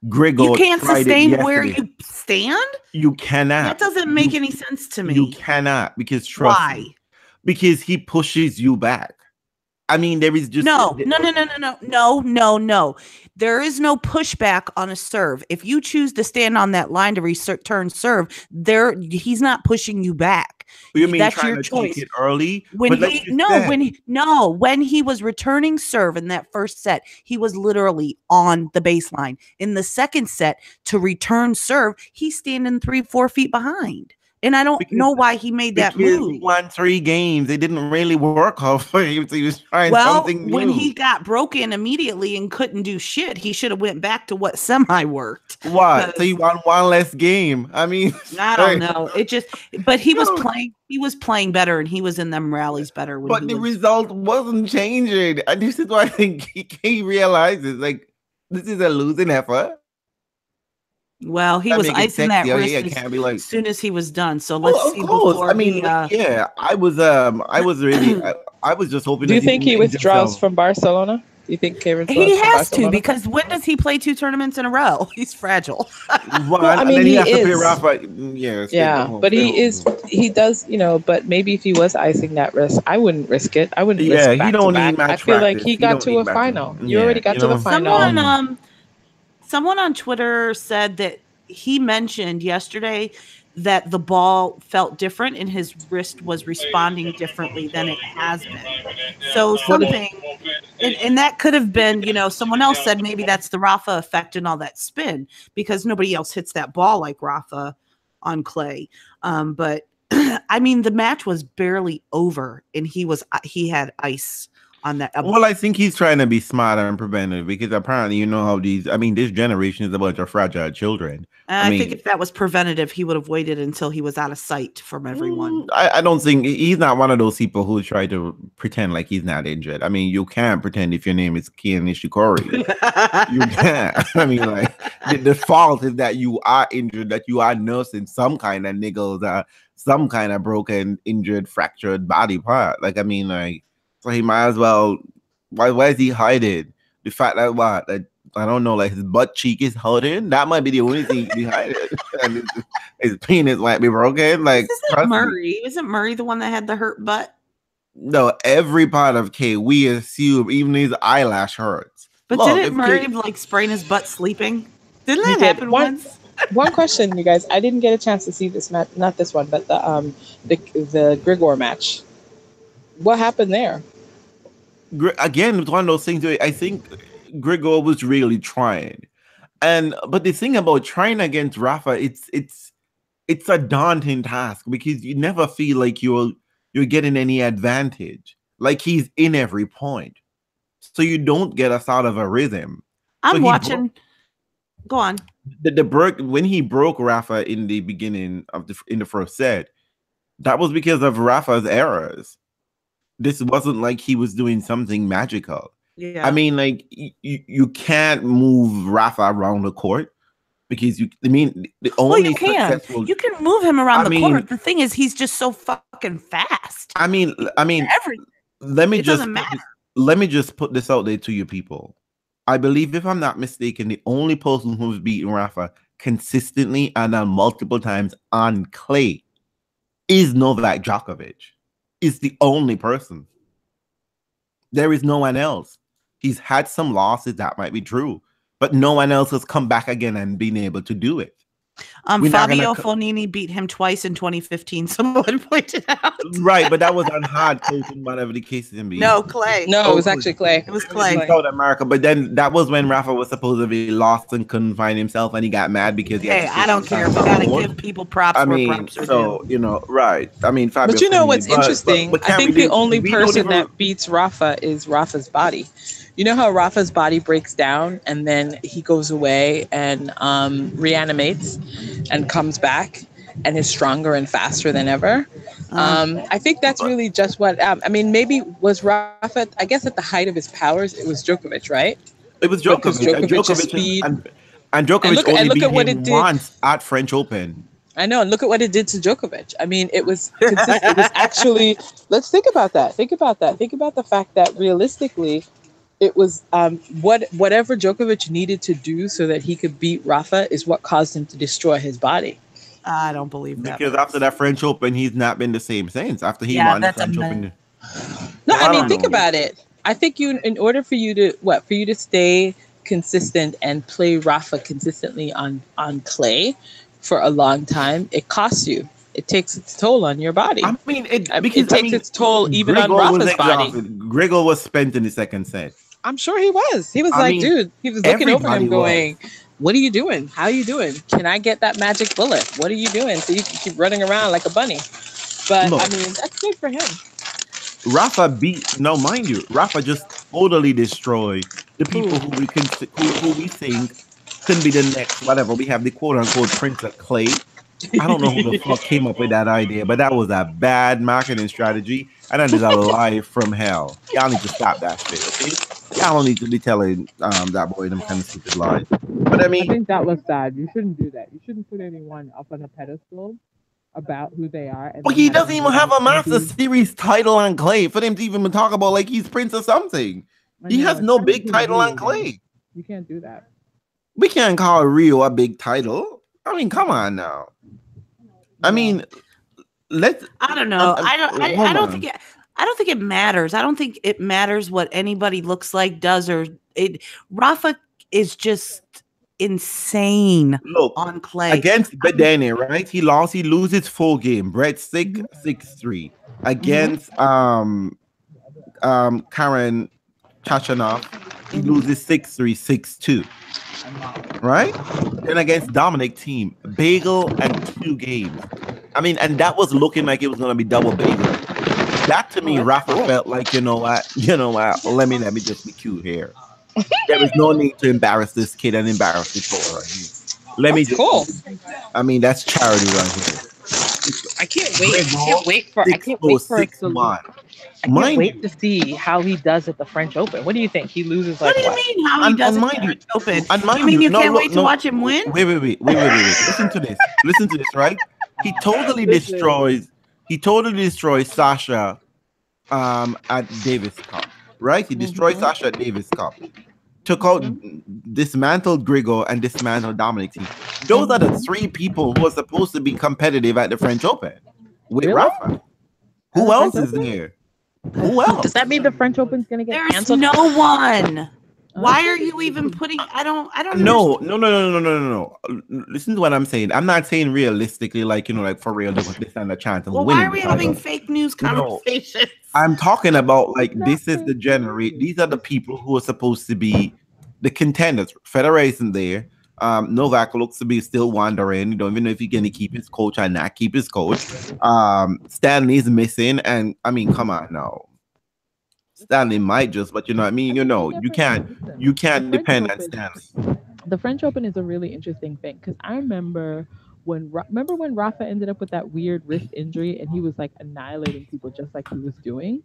S1: Grigor,
S2: you can't sustain where you stand?
S1: You cannot.
S2: That doesn't make any sense to me.
S1: You cannot, because trust me. Because he pushes you back. I mean, there is just
S2: no. There is no pushback on a serve. If you choose to stand on that line to return serve, he's not pushing you back.
S1: You mean that's your choice. Take it early?
S2: When he was returning serve in that first set, he was literally on the baseline. In the second set, to return serve, he's standing 3-4 feet behind. And I don't know why he made that move.
S1: He won 3 games. It didn't really work out for him. So he was trying something new.
S2: When he got broken immediately and couldn't do shit, he should have went back to what semi worked.
S1: What? So he won 1 less game. I mean,
S2: I don't know. But he was playing. He was playing better, and he was in them rallies better.
S1: But the result wasn't changing. And this is why I think he realizes, like, this is a losing effort.
S2: Well, he was icing that wrist as soon as he was done. So let's see.
S1: I mean, I was really, I was just hoping.
S3: Do you think he withdraws from Barcelona? Do you think
S2: he has to? Because when does he play 2 tournaments in a row? He's fragile.
S1: Well, I mean, he is.
S3: But he does, but maybe if he was icing that wrist, I wouldn't risk it. I wouldn't risk back to back. I feel like he got to a final. You already got to the final.
S2: Someone on Twitter said that he mentioned yesterday that the ball felt different and his wrist was responding differently than it has been. So something, and that could have been, someone else said maybe that's the Rafa effect and all that spin, because nobody else hits that ball like Rafa on clay. But I mean, the match was barely over and he had ice on that.
S1: Well, I think he's trying to be smarter and preventative, because apparently how this generation is a bunch of fragile children.
S2: I think if that was preventative, he would have waited until he was out of sight from everyone.
S1: I don't think he's not one of those people who try to pretend like he's not injured. I mean, you can't pretend if your name is Kian Nishikori. You can't. I mean, like, the default is that you are injured, that you are nursing some kind of niggles, some kind of broken, injured, fractured body part. Like, I mean, like, so he might as well. Why is he hiding? The fact that I don't know, like his butt cheek is hurting. That might be the only thing behind it. And his penis might be broken. Like,
S2: isn't Murray? Isn't Murray the one that had the hurt butt?
S1: No, every part of K, we assume even his eyelash hurts.
S2: But didn't Murray sprain his butt sleeping? Didn't that happen once?
S3: One question, you guys. I didn't get a chance to see this match. Not this one, but the Grigor match. What happened there?
S1: Again, it's one of those things where I think Grigor was really trying, but the thing about trying against Rafa, it's a daunting task, because you never feel like you're getting any advantage. Like, he's in every point, so you don't get us out of a rhythm.
S2: I'm watching. Go on.
S1: When he broke Rafa in the beginning in the first set, that was because of Rafa's errors. This wasn't like he was doing something magical.
S2: Yeah.
S1: I mean, like, you can't move Rafa around the court, because the only
S2: you can. You can move him around the court. The thing is, he's just so fucking fast.
S1: I mean, let me just put this out there to you people. I believe, if I'm not mistaken, the only person who's beaten Rafa consistently and multiple times on clay is Novak Djokovic. Is the only person. There is no one else. He's had some losses, that might be true, but no one else has come back again and been able to do it.
S2: Fabio Fognini beat him twice in 2015. Someone pointed out.
S1: Right, but that was on hard coating, whatever the case is.
S2: No, clay.
S3: No, it was actually clay.
S2: It was clay.
S1: In South America, but then that was when Rafa was supposedly lost and couldn't find himself, and he got mad because he had
S2: I don't care. We gotta give people props.
S1: I mean,
S2: props are
S1: so due. Right? I mean, Fabio.
S3: But you know what's interesting?
S1: But
S3: I think the only person that beats Rafa is Rafa's body. You know how Rafa's body breaks down and then he goes away and reanimates and comes back and is stronger and faster than ever. I think that's really just what I mean. Maybe was Rafa? I guess at the height of his powers, it was Djokovic, right?
S1: It was Djokovic.
S3: Djokovic's speed.
S1: And Djokovic only beat him once at French Open.
S3: I know, and look at what it did to Djokovic. I mean, it was consistent. It was actually. Let's think about that. Think about the fact that realistically, it was whatever Djokovic needed to do so that he could beat Rafa is what caused him to destroy his body.
S2: I don't believe that.
S1: Because after that French Open, he's not been the same since. After he won the French Open.
S3: No, I mean, think about it. I think in order for you to stay consistent and play Rafa consistently on clay for a long time, it costs you. It takes its toll on your body.
S1: I mean, it
S3: takes its toll even on Rafa's body.
S1: Grigor was spent in the second set.
S3: I'm sure he was. He was dude, he was looking over him going, what are you doing? How are you doing? Can I get that magic bullet? What are you doing? So you can keep running around like a bunny. But I mean, that's good for him.
S1: Rafa mind you, Rafa just totally destroyed the people who we think can be the next whatever. We have the quote unquote Prince of Clay. I don't know who the fuck came up with that idea, but that was a bad marketing strategy, and that is a lie from hell. Y'all need to stop that shit, okay? Y'all don't need to be telling that boy them kind of stupid lies. But I
S3: think that was sad. You shouldn't do that. You shouldn't put anyone up on a pedestal about who they are.
S1: Well, he doesn't even have a Master Series title on clay for them to even talk about like he's Prince or something. He has no big title on clay.
S3: You can't do that.
S1: We can't call Rio a big title. I mean, come on now. I mean,
S2: I don't know. I don't think it matters. I don't think it matters what anybody looks like, does, or it. Rafa is just insane on clay
S1: against Bedene, right? He lost. He loses full game. Brett 6-3 against Karen Chachanov. He loses 6-3, 6-2. Right? Then against Dominic team, bagel and 2 games. I mean, and that was looking like it was gonna be double bagel. That to me, Rafa felt like, you know what? Let me just be cute here. There is no need to embarrass this kid and embarrass this boy. Let me just.
S3: Cool.
S1: I mean, that's charity right here.
S3: I can't wait for to see how he does at the French Open. What do you think? He loses like
S2: what? Do you mean how he does at the French Open? You mean you can't wait to watch him win?
S1: Wait. Listen to this, right? He totally destroys Sasha at Davis Cup, right? He destroys Sasha at Davis Cup. Took out, dismantled Grigor and dismantled Dominic team. Those are the 3 people who are supposed to be competitive at the French Open with Rafa. Who else is there? Who else?
S3: Does that mean the French Open's going to get canceled?
S2: There's no one. Why are you even putting? I don't.
S1: No. Listen to what I'm saying. I'm not saying realistically, like for real, they stand a chance of winning.
S2: Why are we having fake news conversations?
S1: I'm talking about like this is the generate. These are the people who are supposed to be the contenders. Federer isn't there. Novak looks to be still wandering. You don't even know if he's going to keep his coach or not keep his coach. Stanley's missing, and I mean, come on now. Stanley might just, but you can't depend on Stanley.
S4: The French Open is a really interesting thing because I remember when Rafa ended up with that weird wrist injury and he was like annihilating people just like he was doing.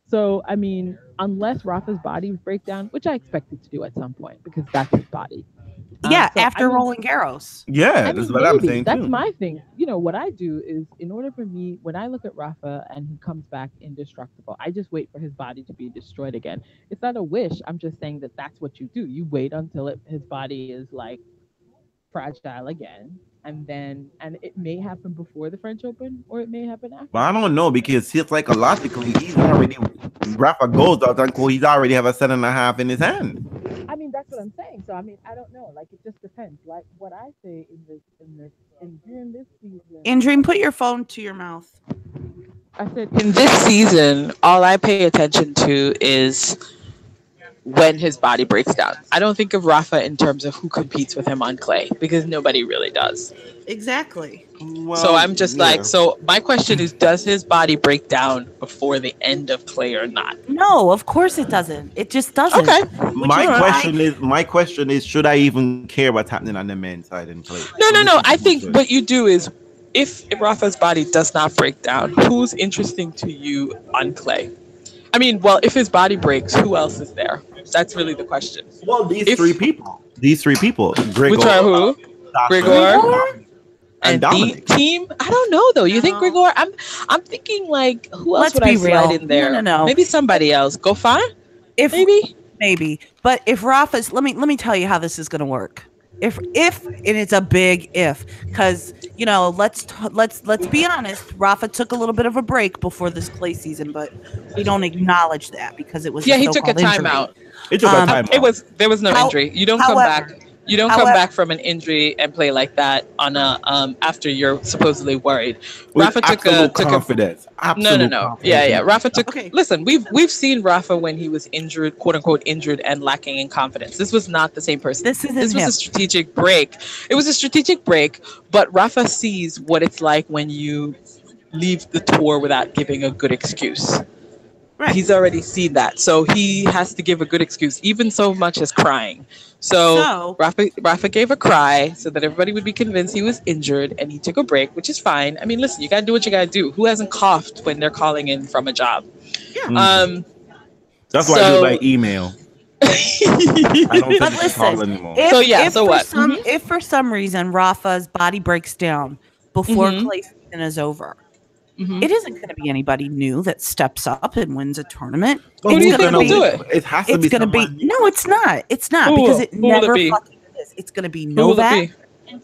S4: So I mean, unless Rafa's body break down, which I expected to do at some point because that's his body.
S2: After Roland Garros.
S1: Yeah, that's what I'm saying.
S4: That's my thing. What I do is, in order for me, when I look at Rafa and he comes back indestructible, I just wait for his body to be destroyed again. It's not a wish. I'm just saying that that's what you do. You wait until his body is like fragile again, and it may happen before the French Open or it may happen after.
S1: But I don't know because psychologically, Rafa goes out and he's already have a 7.5 in his hand.
S4: I mean, that's what I'm saying. So I mean, I don't know. Like, it just depends. Like what I say in during this season.
S2: Andream, put your phone to your mouth.
S4: I said
S3: in this season, all I pay attention to is when his body breaks down. I don't think of Rafa in terms of who competes with him on clay because nobody really does.
S2: Exactly.
S1: Well,
S3: So I'm just like, so my question is, does his body break down before the end of clay or not?
S2: No, of course it doesn't. It just doesn't.
S3: Okay.
S1: My question is, should I even care what's happening on the men's side in clay?
S3: No. I think what you do is, if Rafa's body does not break down, who's interesting to you on clay? I mean, well, if his body breaks, who else is there? That's really the question.
S1: Well, these three people. Gregor,
S3: which are who? Gregor
S1: and Dominic.
S3: Team. I don't know though. You think Gregor? I'm thinking like, who else would I slide in there?
S2: No.
S3: Maybe somebody else. Go far?
S2: Maybe. But if Rafa's, let me tell you how this is going to work. If and it's a big if, because let's be honest, Rafa took a little bit of a break before this clay season, but we don't acknowledge that because it was
S3: he took a timeout. There was no injury. You don't come back. You don't come back from an injury and play like that on a after you're supposedly worried. Rafa took
S1: confidence.
S3: No. Yeah. Rafa took. Okay. Listen, we've seen Rafa when he was injured, quote unquote injured, and lacking in confidence. This was not the same person. This was a strategic break. It was a strategic break, but Rafa sees what it's like when you leave the tour without giving a good excuse. Right. He's already seen that, so he has to give a good excuse, even so much as crying. So Rafa gave a cry so that everybody would be convinced he was injured, and he took a break, which is fine. I mean, listen, you gotta do what you gotta do. Who hasn't coughed when they're calling in from a job? Yeah.
S1: That's why I do by email. I don't think it's call anymore.
S2: If for some reason Rafa's body breaks down before clay season is over. Mm-hmm. It isn't going to be anybody new that steps up and wins a tournament.
S1: Well, who do you think will do it? It has to be someone.
S2: No, it's not. It's not because it never fucking is. It's going to be Novak.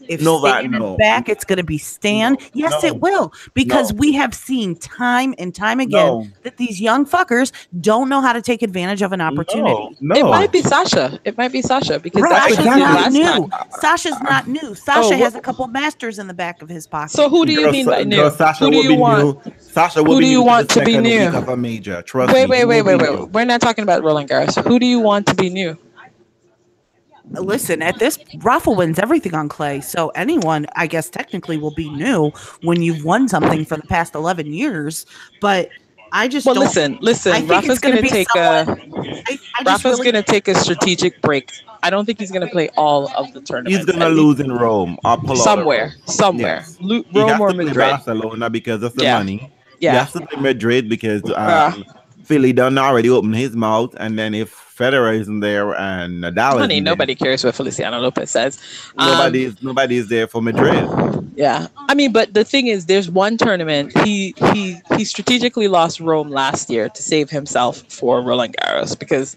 S2: If Stan is back, it's going to be Stan. Yes, it will. Because we have seen time and time again that these young fuckers don't know how to take advantage of an opportunity.
S3: It might be Sasha. Because
S2: Sasha's not new. Sasha's not new. Sasha has a couple masters in the back of his pocket.
S3: So who do you mean by new?
S1: Who do you want? Sasha will be new to be new? Of a major.
S3: Wait. We're not talking about Roland Garros. Who do you want to be new?
S2: Listen, at this, Rafa wins everything on clay, so anyone, I guess, technically will be new when you've won something for the past 11 years. But I just
S3: listen. Rafa's going to take going to take a strategic break. I don't think he's going to play all of the tournament.
S1: He's going to lose in Rome or
S3: somewhere. Yes. Rome or Madrid.
S1: Barcelona because of the money. Yeah, he has to play Madrid because Philly done already opened his mouth, and then if Federer isn't there and Nadal
S3: nobody cares what Feliciano Lopez says.
S1: Nobody is there for Madrid.
S3: Yeah, I mean, but the thing is, there's one tournament he strategically lost Rome last year to save himself for Roland Garros because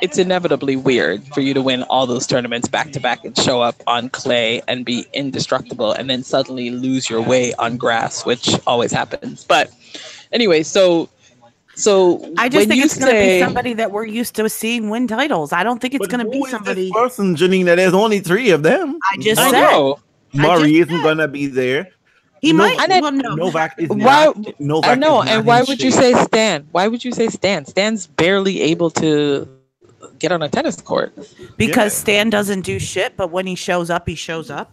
S3: it's inevitably weird for you to win all those tournaments back to back and show up on clay and be indestructible and then suddenly lose your way on grass, which always happens. But anyway, So
S2: I just think it's going to be somebody that we're used to seeing win titles. I don't think it's going to be somebody.
S1: Person, Janina, there's only 3 of them.
S2: I just said.
S1: Murray isn't going to be there.
S2: He might.
S1: Novak is not.
S3: I know. And why would you say Stan? Why would you say Stan? Stan's barely able to get on a tennis court.
S2: Because Stan doesn't do shit, but when he shows up, he shows up.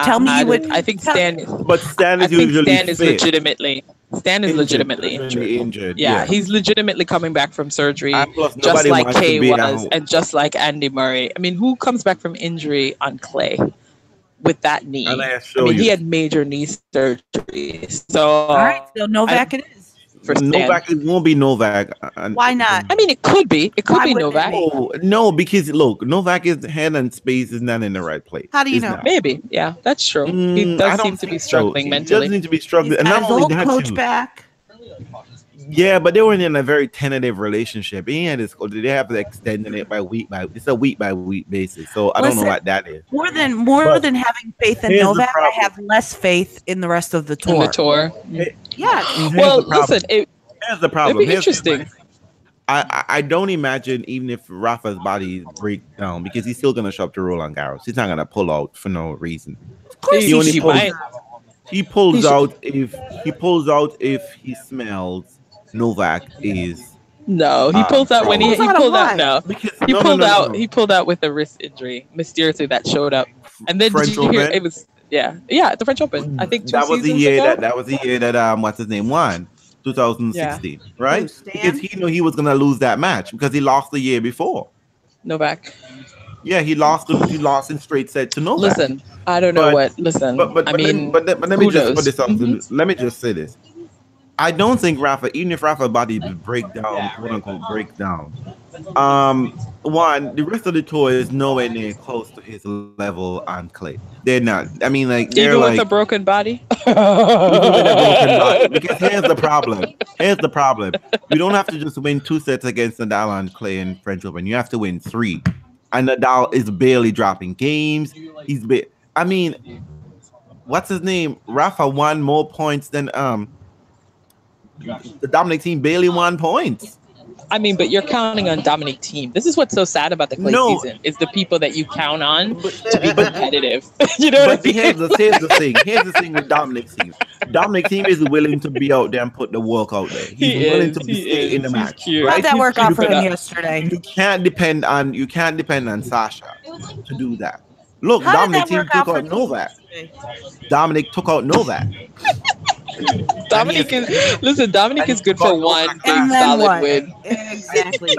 S3: Tell me you would. I think Stan.
S1: But Stan is usually
S3: Stan is legitimately. Stan is legitimately injured. Yeah, he's legitimately coming back from surgery, just like Kay was, and just like Andy Murray. I mean, who comes back from injury on clay with that knee? He had major knee surgery. So,
S2: all right, so Novak it is.
S1: Novak, it won't be Novak.
S2: Why not?
S3: I mean, it could be. It could be Novak.
S1: No, because look, Novak head and space is not in the right place.
S2: How do you know?
S3: Maybe, yeah, that's true. He does seem to be struggling mentally.
S1: He does need to be struggling.
S2: And not only that, coach back.
S1: Yeah, but they were in a very tentative relationship. He had his. They have to extend it by week by. It's a week by week basis. So I don't know what that is.
S2: More than having faith in Novak, I have less faith in the rest of the tour.
S3: In the tour.
S2: Yeah.
S3: Well, listen.
S1: Here's the problem.
S3: It'd be interesting.
S1: I don't imagine even if Rafa's body breaks down because he's still gonna show up to Roland Garros. He's not gonna pull out for no reason.
S2: Of course
S3: He
S1: only pulls,
S3: might.
S1: he pulls out if he smells Novak is
S3: No, he pulls out when he pulled out. No,
S1: because
S3: he pulled out with a wrist injury mysteriously that showed up. And then
S1: French
S3: did you hear
S1: Open?
S3: it was at the French Open. I think
S1: that was the year that what's his name won 2016, right? Because he knew he was gonna lose that match because he lost the year before.
S3: Novak.
S1: Yeah, he lost in straight set to Novak.
S3: Listen, I don't know what. Listen,
S1: but let me just put this up. Let me just say this. I don't think Rafa, even if Rafa's body break down, quote unquote break down, one, the rest of the tour is nowhere near close to his level on clay. They're not. I mean, like they're
S3: even
S1: like
S3: with a broken body.
S1: even with a broken body. Because here's the problem. You don't have to just win 2 sets against Nadal on clay in French Open. You have to win 3. And Nadal is barely dropping games. I mean, what's his name? Rafa won more points than the Dominic team barely won points.
S3: I mean, but you're counting on Dominic team. This is what's so sad about the clay season. Is the people that you count on to be competitive. You know what I mean?
S1: Here's the thing with Dominic's team. Dominic team is willing to be out there and put the work out there. He's willing to stay in the match.
S2: Right? How'd that work out for him yesterday?
S1: You can't depend on Sasha to do that. Look, Dominic team took out Novak. Dominic took out Novak.
S3: Dominic is good for one big solid win.
S2: Exactly.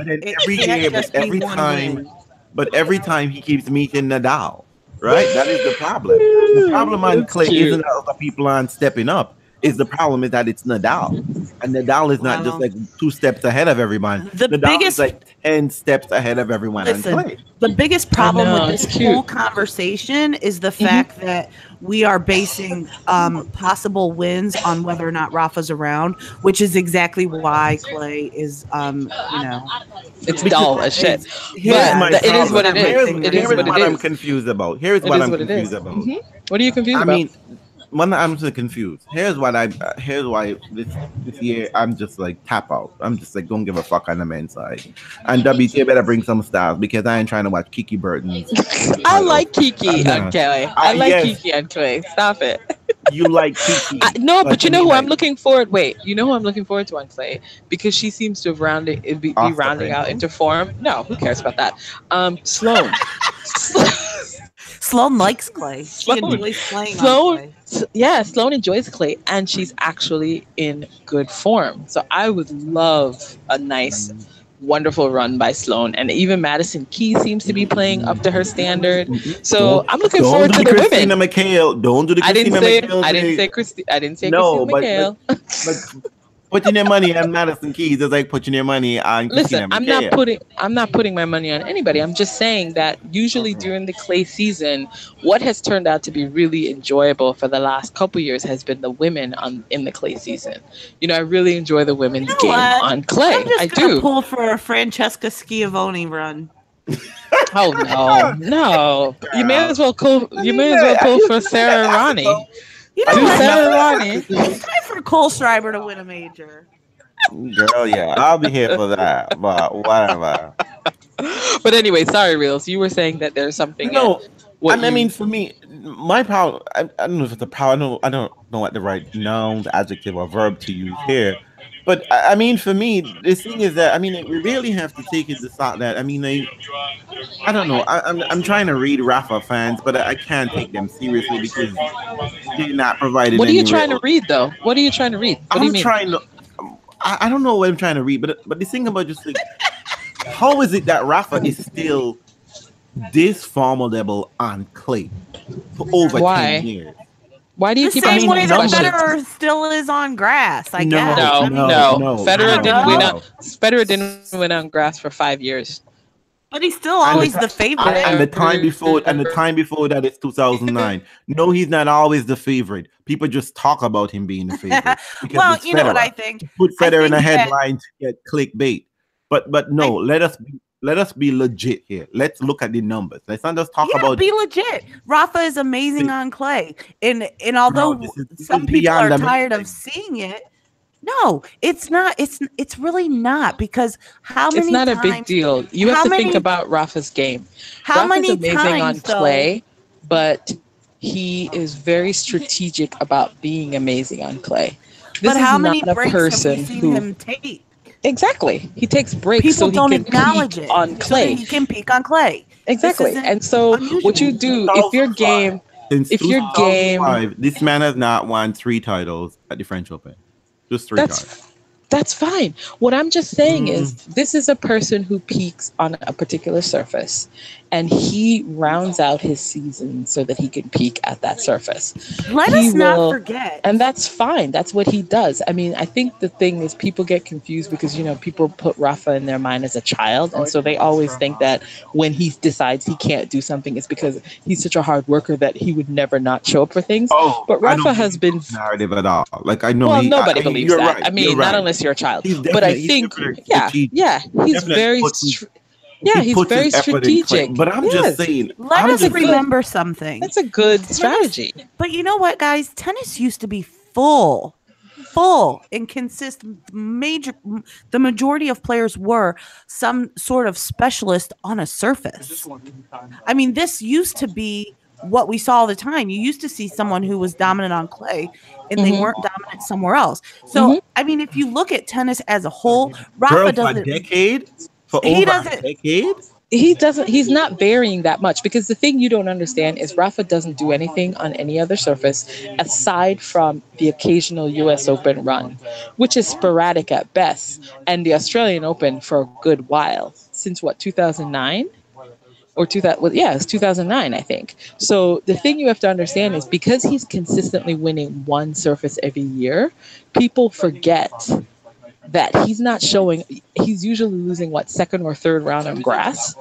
S1: But every time he keeps meeting Nadal, right? That is the problem. The problem on clay isn't that other people aren't stepping up. The problem is that it's Nadal, and Nadal is not just like 2 steps ahead of everyone. Nadal is like 10 steps ahead of everyone.
S2: Listen, the biggest problem with this whole conversation is the fact that we are basing possible wins on whether or not Rafa's around, which is exactly why clay is,
S3: it's dull as shit. But it is what it is.
S1: Here's what I'm confused about. What are
S3: you confused about?
S1: I mean, I'm so confused. Here's why this year I'm just like tap out. I'm just like don't give a fuck on the men's side. And WTA better bring some styles because I ain't trying to watch Kiki Burton's.
S3: I like Kiki and Kelly. I like Kiki and Clay. Stop it.
S1: You like Kiki?
S3: No, but you know who I'm looking forward. Wait, you know who I'm looking forward to on Clay because she seems to have be rounding out into form. No, who cares about that? Sloane.
S2: Sloane likes clay. She enjoys playing on clay.
S3: Yeah, Sloane enjoys clay, and she's actually in good form. So I would love a nice, wonderful run by Sloane. And even Madison Keys seems to be playing up to her standard. So I'm looking forward to the
S1: Christina
S3: women.
S1: McHale. Don't do the Christina McHale.
S3: I didn't say Christina McHale.
S1: But putting your money on Madison Keys is like putting your money on Christina McHale.
S3: I'm not putting my money on anybody. I'm just saying that usually during the clay season, what has turned out to be really enjoyable for the last couple years has been the women in the clay season. You know, I really enjoy the women's game on clay.
S2: I'm just pull for a Francesca Schiavone run.
S3: Oh no! You may as well pull for Sarah Ronnie.
S2: You know what? It's time for Cole Schreiber to win a major.
S1: Girl, yeah, I'll be here for that, but whatever.
S3: But anyway, sorry, Realz. You were saying that there's something.
S1: No, I mean, for me, my problem. I don't know if it's a problem. I don't know what the right noun, adjective, or verb to use here. But I mean, for me, the thing is that we really have to take into thought that I don't know. I'm trying to read Rafa fans, but I can't take them seriously because they're not providing.
S3: What are you trying to read, though? What are you trying to read? What do you mean?
S1: I don't know what I'm trying to read, but the thing about just like, how is it that Rafa is still this formidable on clay for over 10 years?
S3: Why do you keep
S2: asking these questions? Federer still is on grass. I guess.
S3: No. Federer didn't win on grass for 5 years.
S2: But he's still always the favorite.
S1: And the time before that, it's 2009. No, he's not always the favorite. People just talk about him being the favorite.
S2: Well, you know what I think?
S1: Put Federer in a headline to get clickbait. But no, let us be legit here. Let's look at the numbers. Let's not just talk about.
S2: Be legit. Rafa is amazing on clay, and although some people are tired of seeing it, No, it's not. It's really not, because how many
S3: It's not
S2: times,
S3: a big deal. You have to think about Rafa's game.
S2: How
S3: Rafa's
S2: many
S3: amazing
S2: times,
S3: on clay, but he is very strategic about being amazing on clay. This
S2: but
S3: is
S2: how
S3: not
S2: many
S3: a
S2: breaks have we
S3: person
S2: seen
S3: who
S2: him take?
S3: exactly. He takes breaks
S2: People
S3: so he
S2: don't
S3: can
S2: acknowledge
S3: peak
S2: it
S3: on
S2: so that
S3: clay.
S2: he can peak on clay.
S3: Exactly.
S2: This
S3: And
S2: isn't
S3: so what you
S2: unusual.
S3: do if your game
S1: Since
S3: if your game
S1: 2005, this man has not won 3 titles at the French Open. Just 3 times.
S3: That's fine. What I'm just saying is this is a person who peaks on a particular surface and he rounds out his season so that he can peak at that surface.
S2: Let us not forget.
S3: And that's fine. That's what he does. I mean, I think the thing is people get confused because, you know, people put Rafa in their mind as a child. And so they always think that when he decides he can't do something, it's because he's such a hard worker that he would never not show up for things. But Rafa has been
S1: narrative at all. Like I know,
S3: well, nobody believes that.
S1: Right,
S3: I mean, not unless you're a child. But I think, he's very strategic.
S1: But I'm just saying,
S2: let us remember something.
S3: That's a good strategy.
S2: But you know what, guys? Tennis used to be full and consist the majority of players were some sort of specialist on a surface. I mean, this used to be what we saw all the time. You used to see someone who was dominant on clay and they weren't dominant somewhere else. So, I mean, if you look at tennis as a whole, Rafa doesn't.
S3: He's not varying that much because the thing you don't understand is Rafa doesn't do anything on any other surface aside from the occasional US Open run, which is sporadic at best, and the Australian Open for a good while, since 2009? Or it's 2009, I think. So the thing you have to understand is because he's consistently winning one surface every year, people forget that he's not showing. He's usually losing second or third round on grass,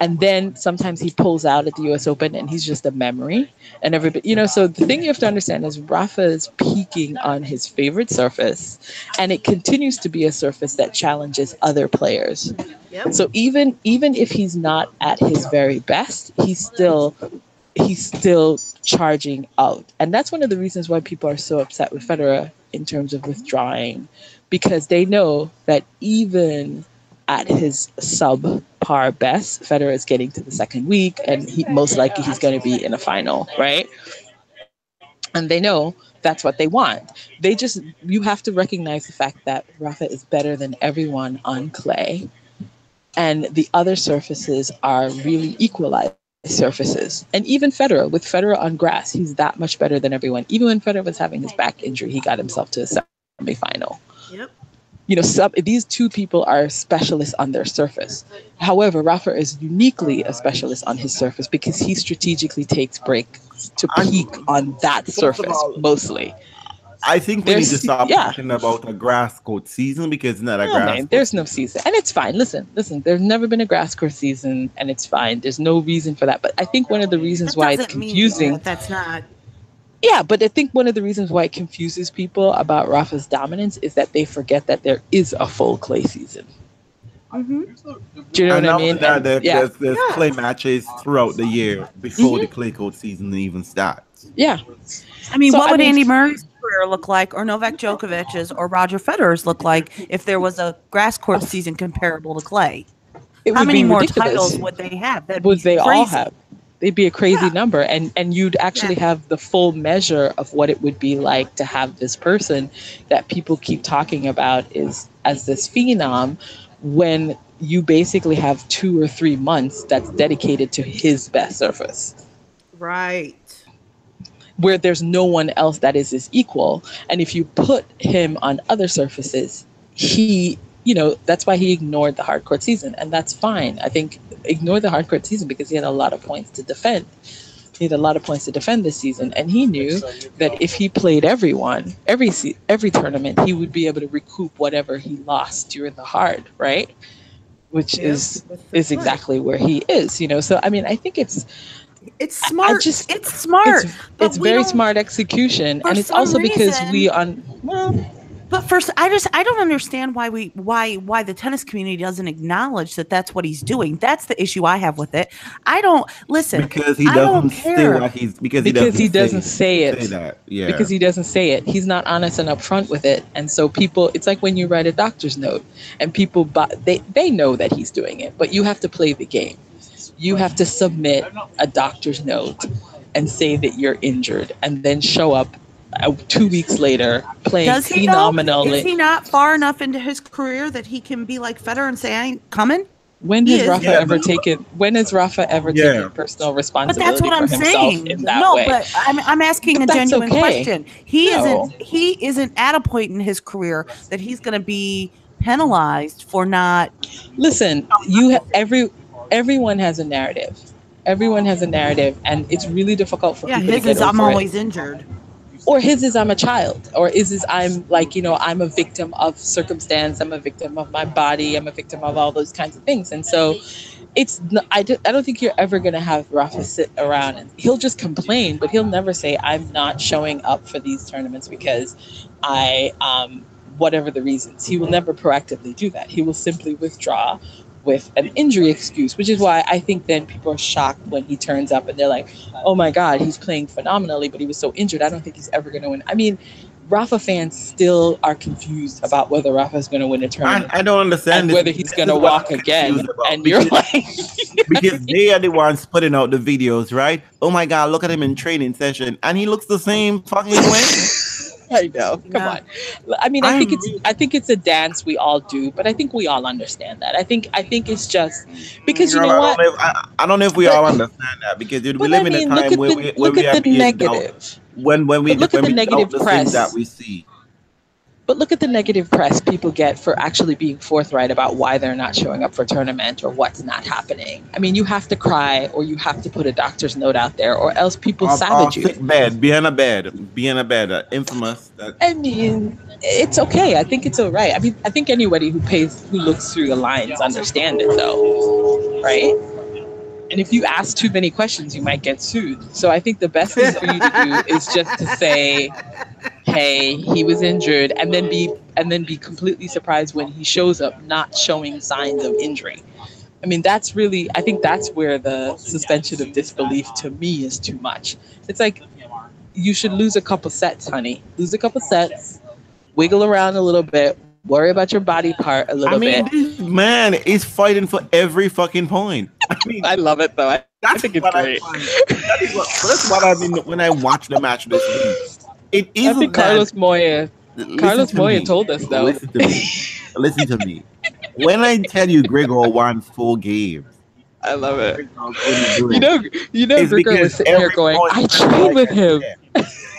S3: and then sometimes he pulls out at the U.S. Open, and he's just a memory. And everybody, so the thing you have to understand is Rafa is peaking on his favorite surface, and it continues to be a surface that challenges other players. Yep. So even if he's not at his very best, he's still charging out, and that's one of the reasons why people are so upset with Federer in terms of withdrawing, because they know that even at his subpar best, Federer is getting to the second week, and most likely he's going to be in a final, right? And they know that's what they want. You have to recognize the fact that Rafa is better than everyone on clay, and the other surfaces are really equalized surfaces. And even Federer, with Federer on grass, he's that much better than everyone. Even when Federer was having his back injury, he got himself to a semifinal.
S2: Yep.
S3: These two people are specialists on their surface. However, Rafa is uniquely a specialist on his surface because he strategically takes breaks to peak on that surface mostly.
S1: I think we need to stop talking about a grass court season because it's not a grass court.
S3: There's no season. And it's fine. Listen, there's never been a grass court season and it's fine. There's no reason for that. But I think one of the reasons why it's confusing.
S2: That's not.
S3: Yeah, but I think one of the reasons why it confuses people about Rafa's dominance is that they forget that there is a full clay season.
S2: Mm-hmm.
S3: Do you know what I mean?
S1: There's clay matches throughout the year before the clay court season even starts.
S3: Yeah.
S2: I mean, what would Andy Murray's career look like, or Novak Djokovic's, or Roger Federer's look like if there was a grass court season comparable to clay? How many more titles would they have?
S3: Would they all have? They'd be a crazy number, and you'd actually have the full measure of what it would be like to have this person that people keep talking about as this phenom, when you basically have 2 or 3 months that's dedicated to his best surface.
S2: Right.
S3: Where there's no one else that is his equal. And if you put him on other surfaces, that's why he ignored the hard court season. And that's fine. I think ignore the hard court season because he had a lot of points to defend. He had a lot of points to defend this season. And he knew that if he played everyone, every tournament, he would be able to recoup whatever he lost during the hard, right? Which is exactly where he is, So, I mean, I think it's smart. It's smart.
S2: It's
S3: very smart execution. And it's also because
S2: But first, I don't understand why the tennis community doesn't acknowledge that that's what he's doing. That's the issue I have with it. I don't listen
S1: because he doesn't say what he's because he doesn't say it. Yeah.
S3: Because he doesn't say it. He's not honest and upfront with it, and so people. It's like when you write a doctor's note, and people they know that he's doing it, but you have to play the game. You have to submit a doctor's note and say that you're injured, and then show up 2 weeks later playing phenomenally.
S2: Is he not far enough into his career that he can be like Federer and say, I ain't coming?
S3: When has Rafa ever taken personal responsibility for himself in that way?
S2: But I'm asking a genuine question. He isn't at a point in his career that he's going to be penalized for not.
S3: Listen, everyone has a narrative. Everyone has a narrative, and it's really difficult for people to get over
S2: I'm always injured.
S3: Or his is I'm a child, or is I'm like, I'm a victim of circumstance, I'm a victim of my body, I'm a victim of all those kinds of things. And so I don't think you're ever going to have Rafa sit around and he'll just complain, but he'll never say, I'm not showing up for these tournaments because whatever the reasons. He will never proactively do that. He will simply withdraw with an injury excuse, which is why I think then people are shocked when he turns up and they're like, oh my God, he's playing phenomenally, but he was so injured. I don't think he's ever going to win. I mean, Rafa fans still are confused about whether Rafa is going to win a tournament.
S1: I don't understand
S3: and whether he's going to walk again. And you're like...
S1: because they are the ones putting out the videos, right? Oh my God, look at him in training session. And he looks the same fucking way.
S3: I know. Come on. I mean, I think it's a dance we all do, but I think we all understand that. I think it's just because you know what?
S1: I don't know if we all understand that because we live in a time where we have the negative. When we look at the negative press that we see.
S3: But look at the negative press people get for actually being forthright about why they're not showing up for a tournament or what's not happening. I mean, you have to cry or you have to put a doctor's note out there or else people savage you.
S1: Be in a bed, infamous.
S3: I mean, it's okay. I think it's all right. I mean, I think anybody who looks through the lines understand it though, right? And if you ask too many questions, you might get sued. So I think the best thing for you to do is just to say, hey, he was injured, and then be completely surprised when he shows up not showing signs of injury. I mean, I think that's where the suspension of disbelief to me is too much. It's like, you should lose a couple sets, honey. Lose a couple sets, wiggle around a little bit, worry about your body part a little bit.
S1: This man is fighting for every fucking point. I mean,
S3: I love it though. I think it's great.
S1: That's what I mean when I watch the match this week. It is.
S3: I think Carlos Moya told us though.
S1: Listen to me. When I tell you Grigor won 4 games,
S3: I love it. You know, Grigor was sitting here going, I trained with him.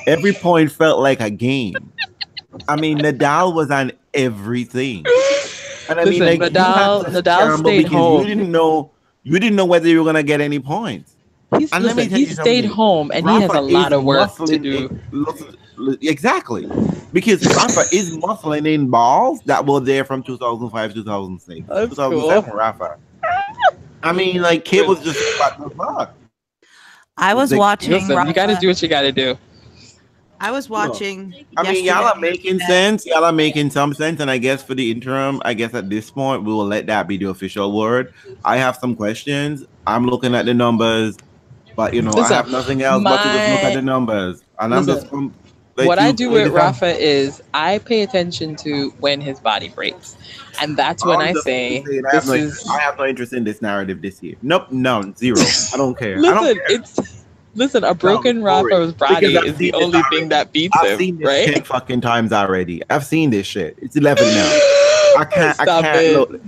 S1: Every point felt like a game. I mean, Nadal was on everything. And I mean, like,
S3: Nadal stayed home.
S1: You didn't know whether you were gonna get any points.
S3: He stayed home, and Rafa he has a lot of work to do.
S1: Exactly, because Rafa is muscling in balls that were there from 2005, 2006, 2007. Cool. Rafa. I mean, like, kid was just what the fuck.
S2: I was watching.
S3: Listen, you got to do what you got to do.
S2: I was watching.
S1: I mean, y'all are making sense. Y'all are making some sense. And I guess for the interim, I guess at this point, we will let that be the official word. I have some questions. I'm looking at the numbers, but, listen, I have nothing else but to just look at the numbers. And I'm just...
S3: what I do with Rafa is I pay attention to when his body breaks. And that's when I say,
S1: I have no interest in this narrative this year. Nope, no, zero. I don't care.
S3: Listen, a broken Rafa's body is the only thing that beats him,
S1: I've seen this
S3: right?
S1: 10 fucking times already. I've seen this shit. It's 11 now. I can't look.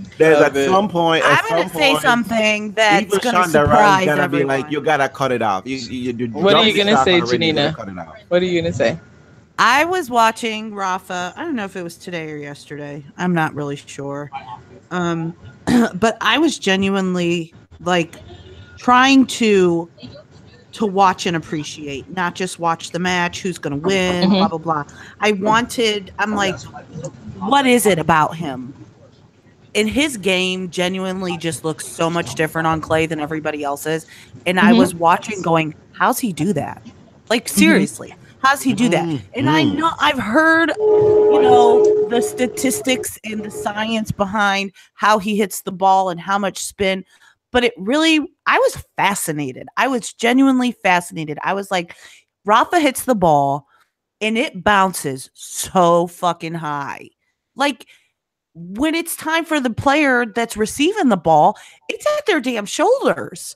S1: Some point.
S2: I'm going to say something that's going to surprise everyone.
S1: Be like, you got to cut it off.
S3: What are you going to say, Janina? What are you going to say?
S2: I was watching Rafa. I don't know if it was today or yesterday. I'm not really sure. But I was genuinely like trying to watch and appreciate, not just watch the match, who's going to win, blah, blah, blah. I'm like, what is it about him? And his game genuinely just looks so much different on clay than everybody else's. And I was watching going, how's he do that? Like, seriously. How's he do that? And I know I've heard, the statistics and the science behind how he hits the ball and how much spin. But I was fascinated. I was genuinely fascinated. I was like, Rafa hits the ball and it bounces so fucking high. Like, when it's time for the player that's receiving the ball, it's at their damn shoulders.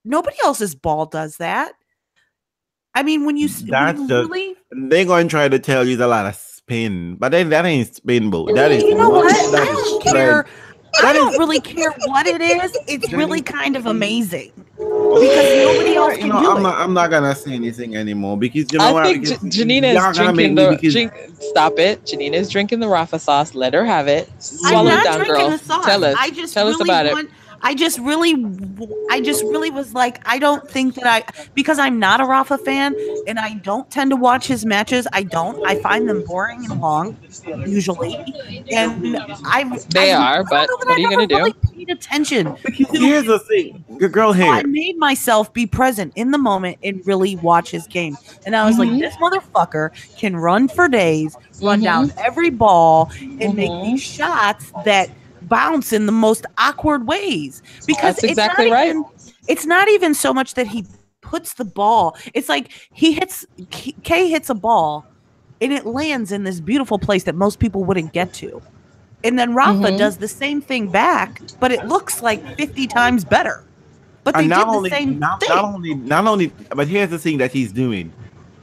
S2: Nobody else's ball does that. I mean, when you really,
S1: they're going to try to tell you there's a lot of spin, but that ain't spin, boo. That is,
S2: you know what? I don't care. I don't really care what it is. It's really kind of amazing because nobody else can do it.
S1: I'm not gonna say anything anymore because I
S3: think Janina is drinking stop it. Janina is drinking the Rafa sauce. Let her have it. Swallow it down, girl.
S2: The sauce.
S3: Tell us. Tell us about it.
S2: I just really was like, I don't think that because I'm not a Rafa fan and I don't tend to watch his matches. I find them boring and long, usually. And
S3: but what are you going to do?
S2: Really paid attention.
S1: Here's the thing. Good girl here.
S2: I made myself be present in the moment and really watch his game. And I was like, this motherfucker can run for days, run down every ball, and make these shots that bounce in the most awkward ways, because
S3: that's exactly right.
S2: It's not even so much that he puts the ball. It's like Kay hits a ball and it lands in this beautiful place that most people wouldn't get to. And then Rafa does the same thing back, but it looks like 50 times better. But they did the same thing.
S1: Not only, but here's the thing that he's doing.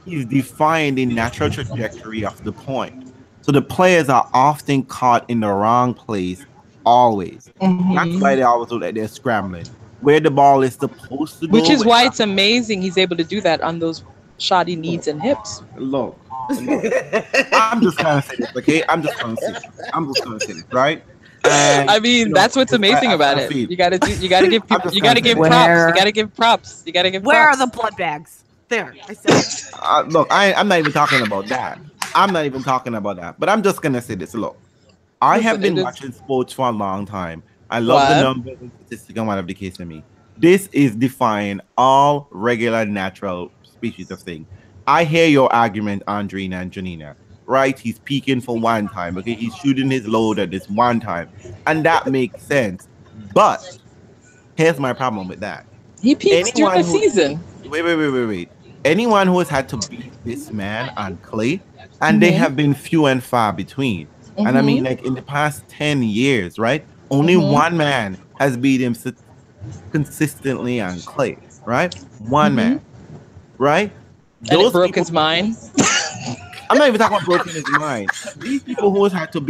S1: He's defying the natural trajectory of the point. So the players are often caught in the wrong place. Always. That's why they always look like they're scrambling. Where the ball is supposed to go.
S3: Which is why it's amazing he's able to do that on those shoddy knees and hips.
S1: Look. I'm just gonna say this, okay? I'm just gonna say this, right? And,
S3: I mean, that's what's amazing about it. You gotta give props. You gotta give props.
S2: Where are the blood bags? There. I said
S1: look, I'm not even talking about that. But I'm just gonna say this. Look. I have been watching sports for a long time. I love the numbers and statistics and whatever the case may be. This is defying all regular natural species of thing. I hear your argument, Andrina and Janina. Right? He's peaking for one time. Okay, he's shooting his load at this one time, and that makes sense. But here's my problem with that.
S3: He peaks during the season.
S1: Wait. Anyone who has had to beat this man on clay, and they have been few and far between. And I mean, like in the past 10 years, right? Only one man has beat him consistently on clay, right? One man, right?
S3: Those broke his mind.
S1: I'm not even talking about broken his mind. These people who had to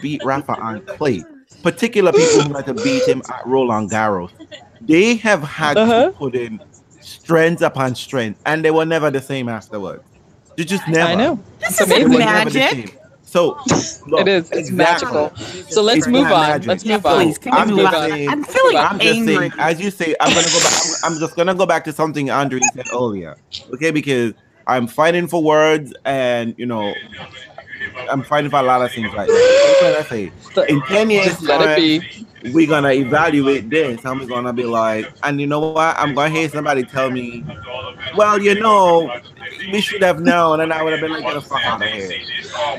S1: beat Rafa on clay, particular people who had to beat him at Roland Garros, they have had to put in strength upon strength, and they were never the same afterwards. They just never.
S3: I know.
S2: This is magic.
S1: So look,
S3: it is. It's magical. So let's move on. Let's move on.
S2: Please, I'm feeling angry.
S1: Saying, as you say, I'm gonna go back. I'm just gonna go back to something Andre said earlier. Okay, because I'm fighting for words, and I'm fighting for a lot of things right now. What can I say? In 10 years, we're gonna evaluate this, and we're gonna be like, and you know what? I'm gonna hear somebody tell me, well, we should have known, and I would have been like, get the fuck out of here.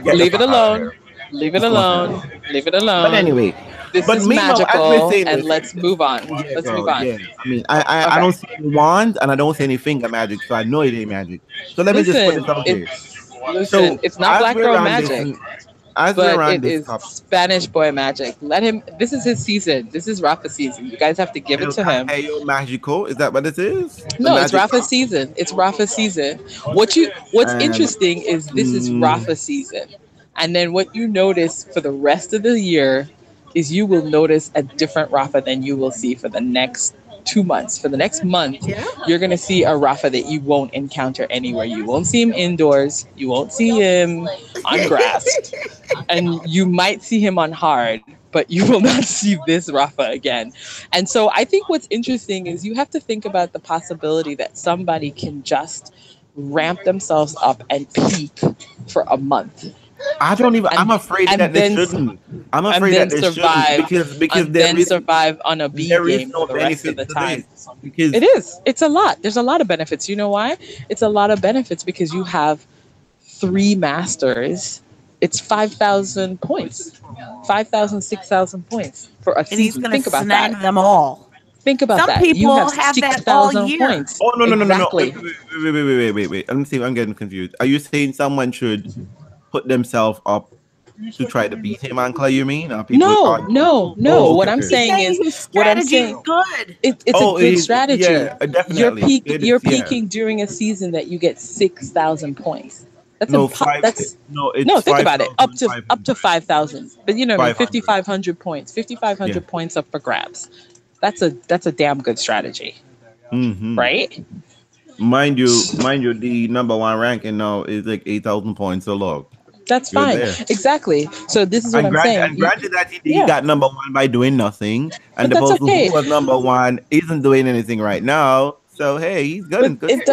S3: Leave it alone. Leave it alone.
S1: But anyway,
S3: this is magical, and let's move on. Let's move on.
S1: Yeah. I mean, I don't see any wands, and I don't see any finger magic, so I know it ain't magic. So let me just put this out here.
S3: Listen, it's not black girl magic. But it is Spanish boy magic. Let him. This is his season. This is Rafa's season. You guys have to give it to him.
S1: Magical? Is that what it is?
S3: No, it's Rafa's season. It's Rafa's season. What's interesting is this is Rafa's season, and then what you notice for the rest of the year is you will notice a different Rafa than you will see for the next 2 months. For the next month, you're going to see a Rafa that you won't encounter anywhere. You won't see him indoors. You won't see him on grass. And you might see him on hard, but you will not see this Rafa again. And so I think what's interesting is you have to think about the possibility that somebody can just ramp themselves up and peak for a month.
S1: I don't even. I'm afraid that they shouldn't. I'm afraid that they shouldn't because there is
S3: survive on a B game
S1: no
S3: for the rest of
S1: benefit
S3: the time.
S1: Because
S3: it is. It's a lot. There's a lot of benefits. You know why? It's a lot of benefits because you have 3 masters. It's 5,000 points, 5,000, 6,000 points for a season.
S2: And he's going to snag
S3: that.
S2: them all.
S3: Think about
S2: Some
S3: that.
S2: people
S3: You have
S2: have that all
S3: 6,000
S2: year.
S3: points.
S1: Oh no!
S3: Exactly.
S1: Wait. I'm getting confused. Are you saying someone should put themselves up to try to beat him on clay? You mean?
S3: No.
S1: Oh,
S3: what I'm saying is,
S2: good.
S3: It's a good strategy.
S1: Yeah, definitely.
S3: You're peaking during a season that you get 6,000 points. That's think about it. Up to 5,000. But you know, 5,500 points. 5,500 points up for grabs. That's a damn good strategy, right?
S1: Mind you, the number 1 ranking now is like 8,000 points. So look,
S3: that's fine. Exactly. So this is what I'm saying.
S1: And granted that he got number 1 by doing nothing, and the person who was number 1 isn't doing anything right now. So hey, he's good.
S3: But it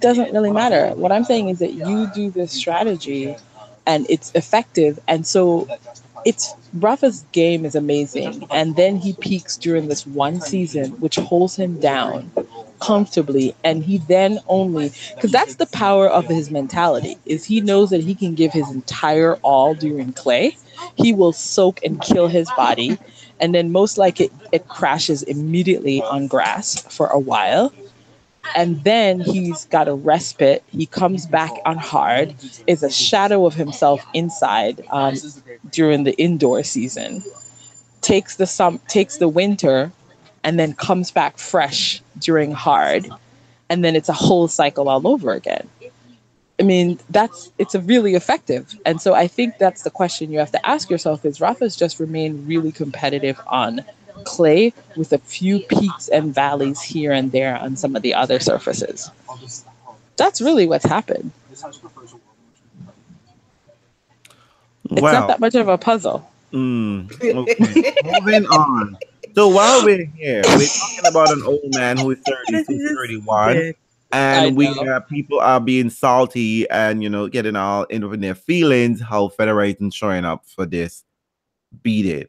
S3: doesn't really matter. What I'm saying is that you do this strategy, and it's effective, and so Rafa's game is amazing, and then he peaks during this one season, which holds him down comfortably, and he then only, because that's the power of his mentality, is he knows that he can give his entire all during clay. He will soak and kill his body, and then most likely it crashes immediately on grass for a while. And then he's got a respite. He comes back on hard, is a shadow of himself inside during the indoor season, takes the winter, and then comes back fresh during hard. And then it's a whole cycle all over again. I mean, it's a really effective. And so I think that's the question you have to ask yourself is Rafa's just remained really competitive on clay with a few peaks and valleys here and there on some of the other surfaces. That's really what's happened. It's not that much of a puzzle.
S1: Okay. Moving on. So while we're here, we're talking about an old man who is 32, 31, and people are being salty and getting all into their feelings how Federer isn't showing up for this beating.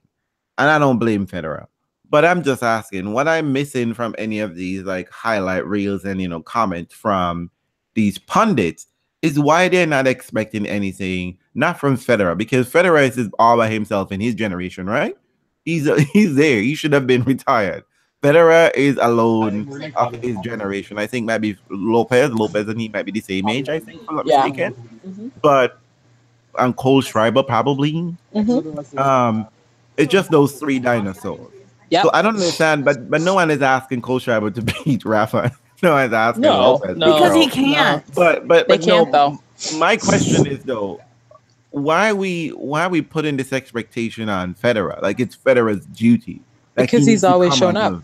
S1: And I don't blame Federer. But I'm just asking, what I'm missing from any of these like highlight reels and comments from these pundits is why they're not expecting anything, not from Federer, because Federer is all by himself in his generation, right? He's there. He should have been retired. Federer is alone of his generation. I think maybe Lopez and he might be the same age, I think, if I'm not mistaken. Mm-hmm. But Cole Schreiber probably. Mm-hmm. It's just those 3 dinosaurs. Yep. So I don't understand, but no one is asking Cole Schreiber to beat Rafa. No one's asking Lopez.
S2: No, because he can't.
S1: But they can't though. My question is though, why are we putting this expectation on Federer? Like it's Federer's duty. Like
S3: because he's always shown up.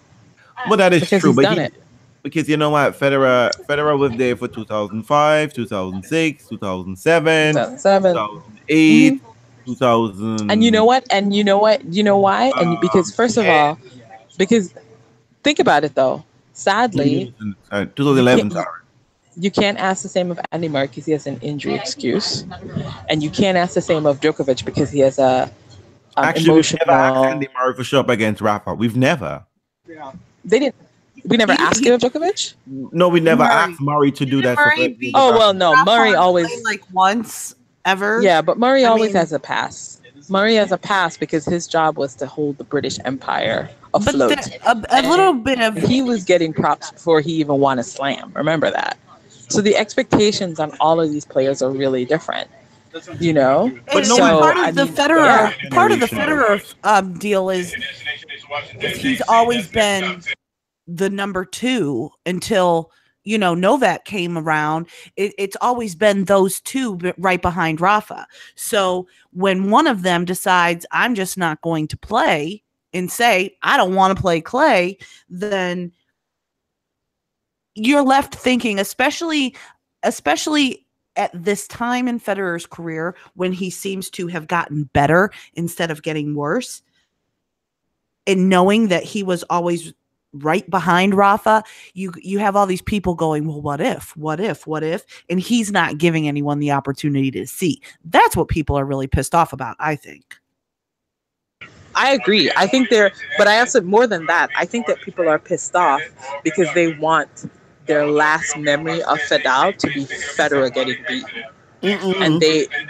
S1: Well, that is
S3: because
S1: true.
S3: He's done it.
S1: Because you know what, Federer was there for 2005, 2006, 2007, 2008. Mm-hmm. 2000
S3: and you know why? And because first of all, because think about it though, sadly
S1: 2011
S3: you can't ask the same of Andy Murray because he has an injury excuse, and you can't ask the same of Djokovic because he has a
S1: actually emotional... we've never asked Andy Murray for show up against Rafa. We never
S3: asked him of Djokovic.
S1: No, we never asked Murray to do that.
S3: Murray always
S2: like once ever.
S3: Yeah, but Murray always has a pass. Murray has a pass because his job was to hold the British Empire afloat.
S2: A little bit of
S3: he was getting props before he even won a slam. Remember that. So the expectations on all of these players are really different. But
S2: part of the Federer deal is he's always been the number 2 until Novak came around. It's always been those 2 right behind Rafa. So when one of them decides I'm just not going to play and say I don't want to play clay, then you're left thinking, especially at this time in Federer's career when he seems to have gotten better instead of getting worse, and knowing that he was always right behind Rafa, you have all these people going, well, what if, and he's not giving anyone the opportunity to see. That's what people are really pissed off about, I think.
S3: I agree. I think but I also, more than that, I think that people are pissed off because they want their last memory of Fedal to be Federer getting beaten. And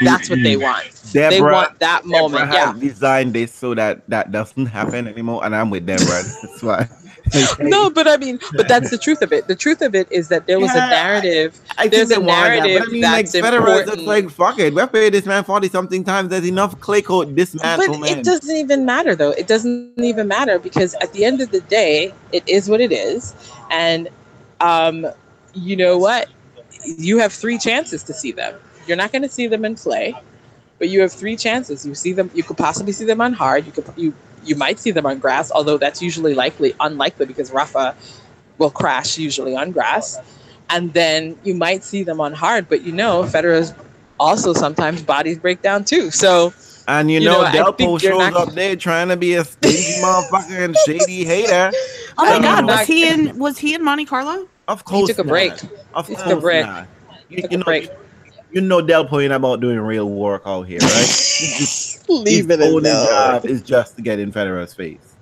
S3: that's what they want. They want that moment.
S1: Deborah has designed this so that doesn't happen anymore, and I'm with Deborah. That's why.
S3: No, but I mean, but that's the truth of it. The truth of it is that there was a narrative. There's a narrative that's important.
S1: It's like, fuck it. We've played this man 40-something times. There's enough clay coat dismantle,
S3: man. It doesn't even matter, though. It doesn't even matter because at the end of the day, it is what it is. And you know what? You have 3 chances to see them. You're not going to see them in play, but you have 3 chances. You see them. You could possibly see them on hard. You might see them on grass, although that's usually unlikely because Rafa will crash usually on grass. And then you might see them on hard, but Federer's also sometimes bodies break down too. So,
S1: and Delpo shows up there trying to be a stingy motherfucker and shady hater.
S2: Oh my God, was he in Monte Carlo?
S1: Of course,
S3: he took a break.
S1: Of course, took a break. Delpo ain't about doing real work out here, right?
S3: Leave it alone.
S1: His job is just to get in Federer's face,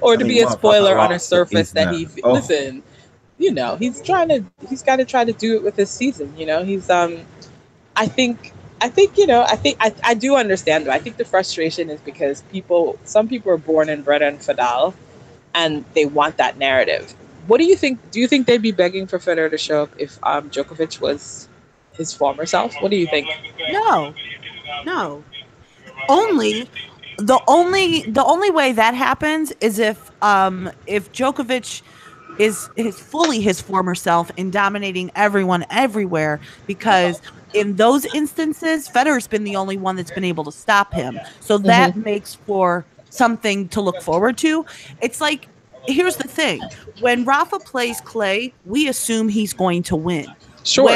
S3: or to be a spoiler on a surface that listen. He's got to try to do it with his season. He's I do understand though. I think the frustration is because some people are born and bred on Fedal, and they want that narrative. What do you think? Do you think they'd be begging for Federer to show up if Djokovic was his former self? What do you think?
S2: No. The only way that happens is if Djokovic is fully his former self and dominating everyone everywhere, because in those instances Federer's been the only one that's been able to stop him. So that makes for something to look forward to. It's like, here's the thing. When Rafa plays clay, we assume he's going to win.
S3: Sure.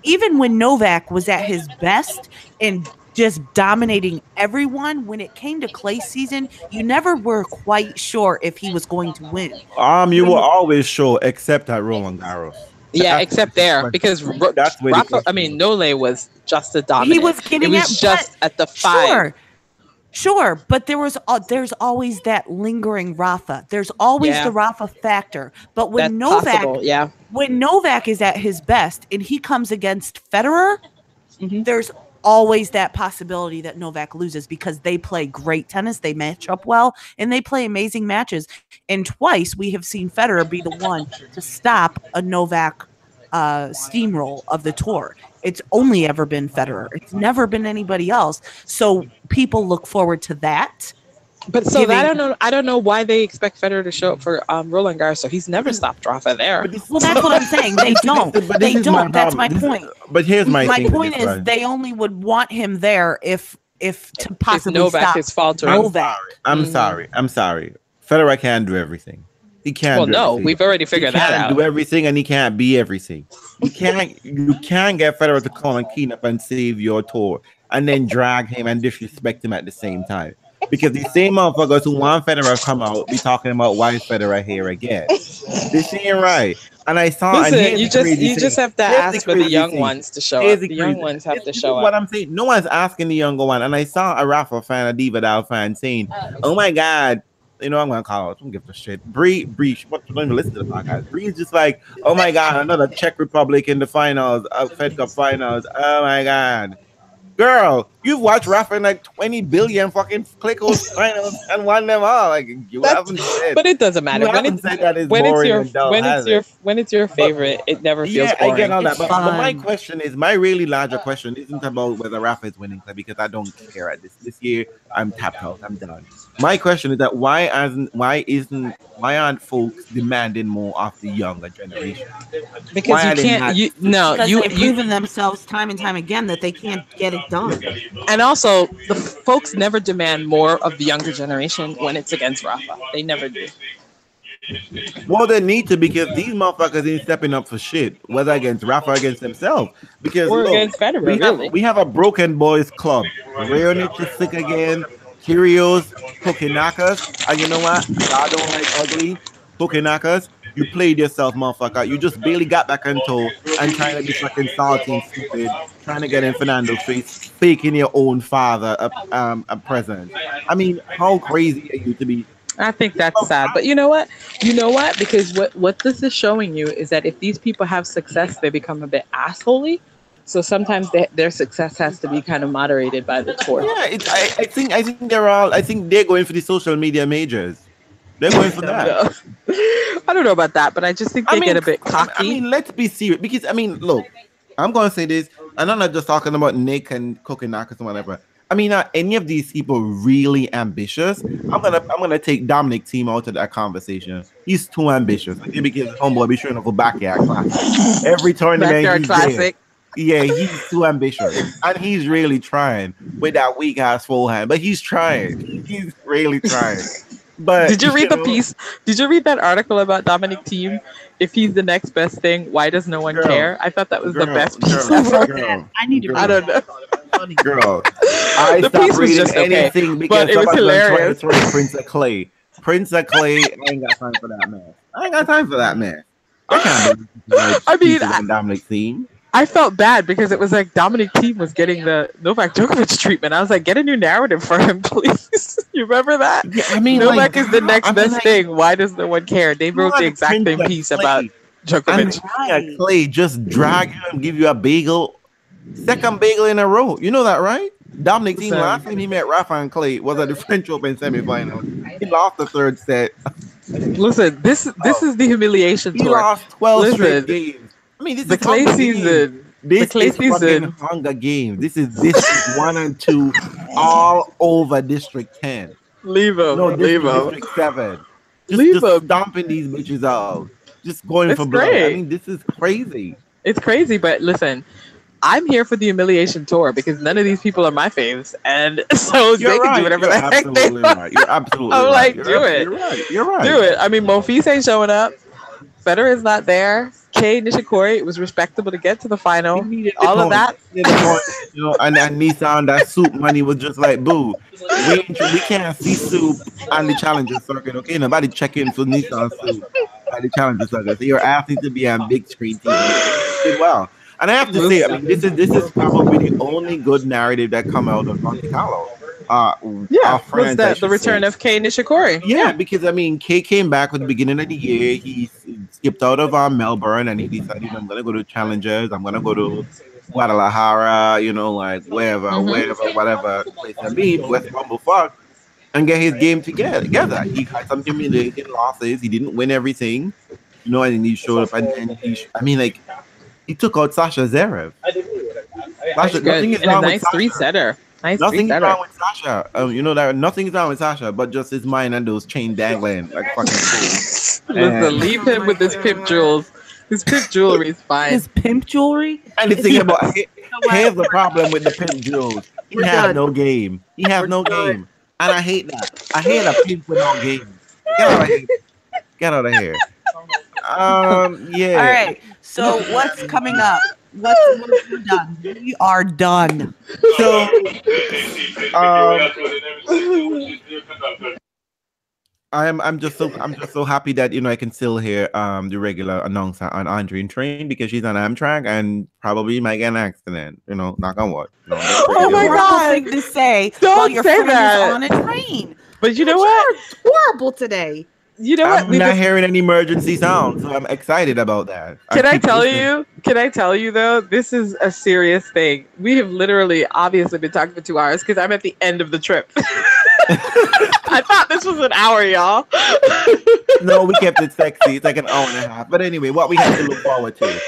S2: Even when Novak was at his best and just dominating everyone, when it came to clay season, you never were quite sure if he was going to win.
S1: You were always sure, except at Roland Garros.
S3: Yeah, except there, because Rafa, Nole was just a dominant.
S2: He was getting
S3: at the 5.
S2: Sure, but there's always that lingering Rafa. There's always the Rafa factor. But when Novak is at his best and he comes against Federer, there's always that possibility that Novak loses because they play great tennis, they match up well, and they play amazing matches. And twice we have seen Federer be the one to stop a Novak steamroll of the tour. It's only ever been Federer. It's never been anybody else. So people look forward to that.
S3: But so I don't know why they expect Federer to show up for Roland Garros. So he's never stopped Rafa there.
S2: Well, that's what I'm saying. They don't. They don't. That's my point.
S1: But here's my
S2: point is they only would want him there if to possibly
S3: Novak
S2: stop
S3: is faltering.
S2: Novak.
S1: I'm sorry. Federer can't do everything. He can't.
S3: Well, no, we've already figured that out.
S1: He can't do everything, and he can't be everything. You can't get Federer to come and clean up and save your tour, and then drag him and disrespect him at the same time. Because the same motherfuckers who want Federer to come out be talking about why is Federer here again. This ain't right. And I saw.
S3: Listen, you just have to ask for the young ones to show up. The young ones have to show up.
S1: What I'm saying, no one's asking the younger one. And I saw a Rafa fan, a Divadal fan, saying, "Oh my God." I'm gonna call it. Don't give a shit. Bree, don't even listen to the podcast. Bree's just like, oh my God, another Czech Republic in the finals, Fed Cup finals. Oh my God, girl, you've watched Rafa in like 20 billion fucking Clickos finals and won them all. Like haven't said.
S3: But it doesn't matter. When it's your favorite, it never feels boring.
S1: I get all that. But my question is, my really larger question isn't about whether Rafa is winning, because I don't care at this year. I'm tapped out. I'm done. My question is that why aren't folks demanding more of the younger generation?
S3: Because they've
S2: proven themselves time and time again that they can't get it done.
S3: And also, the folks never demand more of the younger generation when it's against Rafa. They never do.
S1: Well, they need to, because these motherfuckers ain't stepping up for shit, whether against Rafa or against themselves. Because
S3: against Federer,
S1: we have a broken boys club. Raonic is sick again. Kyrgios, Kokinakas, and you know what? I don't like ugly. Tokenakas, you played yourself, motherfucker. You just barely got back on toe and trying to be fucking salty and stupid, trying to get in Fernando's face, faking your own father a present. I mean, how crazy are you to be?
S3: I think that's sad. But you know what? You know what? Because what this is showing you is that if these people have success, they become a bit assholey. So sometimes their success has to be kind of moderated by the tour.
S1: Yeah, I think they're all. I think they're going for the social media majors. They're going for that.
S3: I don't know about that, but I just think they get a bit cocky.
S1: I mean, let's be serious because I mean, look, I'm going to say this, and I'm not just talking about Nick and Kokonakis and whatever. I mean, are any of these people really ambitious? I'm gonna take Dominic Thiem out of that conversation. He's too ambitious. Like, because homeboy be showing up for backyard classic every tournament.
S3: Backyard classic.
S1: Yeah, he's too ambitious, and he's really trying with that weak ass forehand. But he's trying. He's really trying. But
S3: did you read the piece? Did you read that article about Dominic Thiem? If he's the next best thing, why does no one care? I thought that was the best piece.
S2: I need to.
S3: I don't know.
S1: Girl, I
S3: the
S1: stopped
S3: piece was
S1: reading
S3: just okay,
S1: anything because
S3: but it was hilarious.
S1: Prince of Clay. Prince of Clay, I ain't got time for that man. I ain't got time for that man. I can't believe
S3: I mean,
S1: Dominic Thiem.
S3: I felt bad because it was like Dominic Thiem was getting the Novak Djokovic treatment. I was like, get a new narrative for him, please. You remember that?
S1: Yeah, I mean,
S3: Novak is the next best thing. Why does no one care? They wrote the exact same piece about Djokovic.
S1: And Clay just drag you and give you a bagel, second bagel in a row. You know that, right? Dominic Thiem last time he met Rafa and Clay was at the French Open semifinal. He lost the third set.
S3: Listen, this is the humiliation tour.
S1: He lost 12 straight games. I mean, this
S3: the
S1: is
S3: Clay season.
S1: This
S3: Clay
S1: is fucking Hunger Games. This is 1 and 2 all over District 10.
S3: Leave him.
S1: No,
S3: leave him.
S1: District 7. Just stomping these bitches out. Just going for blood. I mean, this is crazy.
S3: It's crazy, but listen, I'm here for the humiliation tour because none of these people are my faves, and so they can do whatever the heck they want.
S1: Right. You're absolutely
S3: I'm
S1: right.
S3: like,
S1: do it. You're right.
S3: Do it. I mean, Monfils ain't showing up. Federer is not there. Kei Nishikori, it was respectable to get to the final. All of that.
S1: You know, and Nissan, that soup money was just like, boo. We can't see soup on the challenger circuit. Okay, nobody checking for Nissan soup on the challenger circuit. So you're asking to be on big screen TV. Did well. And I have to say, I mean, this is probably the only good narrative that come out of Monte Carlo.
S3: Was that the return of Kei Nishikori?
S1: Yeah, because I mean, Kei came back at the beginning of the year. He skipped out of Melbourne and he decided, I'm gonna go to Challengers. I'm gonna go to Guadalajara. You know, like whatever place to be, West Bumblefuck, and get his game together. He had some humiliating losses. He didn't win everything, you know, and then he showed up and then he took out Sasha Zverev.
S3: Nothing is wrong with Sasha. 3-setter.
S1: Nothing is wrong with Sasha. You know that nothing is wrong with Sasha, but just his mind and those chain dangling like fucking fools.
S3: Listen, leave him with his pimp jewels. His pimp jewelry is fine.
S2: His pimp jewelry?
S1: And the thing about here's the problem with the pimp jewels. He has no game. He has no game, and I hate that. I hate a pimp without game. Get out of here. Get out of here. Yeah.
S2: All right. So what's coming up? We're done. We are done.
S1: So, I'm just so happy that I can still hear the regular announcer on Andrine Train because she's on Amtrak and probably might get an accident. Knock on wood.
S2: Oh my God! Thing to say
S3: Don't your say that.
S2: On a train.
S3: But you know what?
S2: Horrible today.
S3: You know what?
S1: I'm not hearing any emergency sounds, so I'm excited about that.
S3: Can I tell you though? This is a serious thing. We have literally, obviously, been talking for 2 hours because I'm at the end of the trip. I thought this was an hour, y'all.
S1: No, we kept it sexy. It's like an hour and a half. But anyway, what we have to look forward to.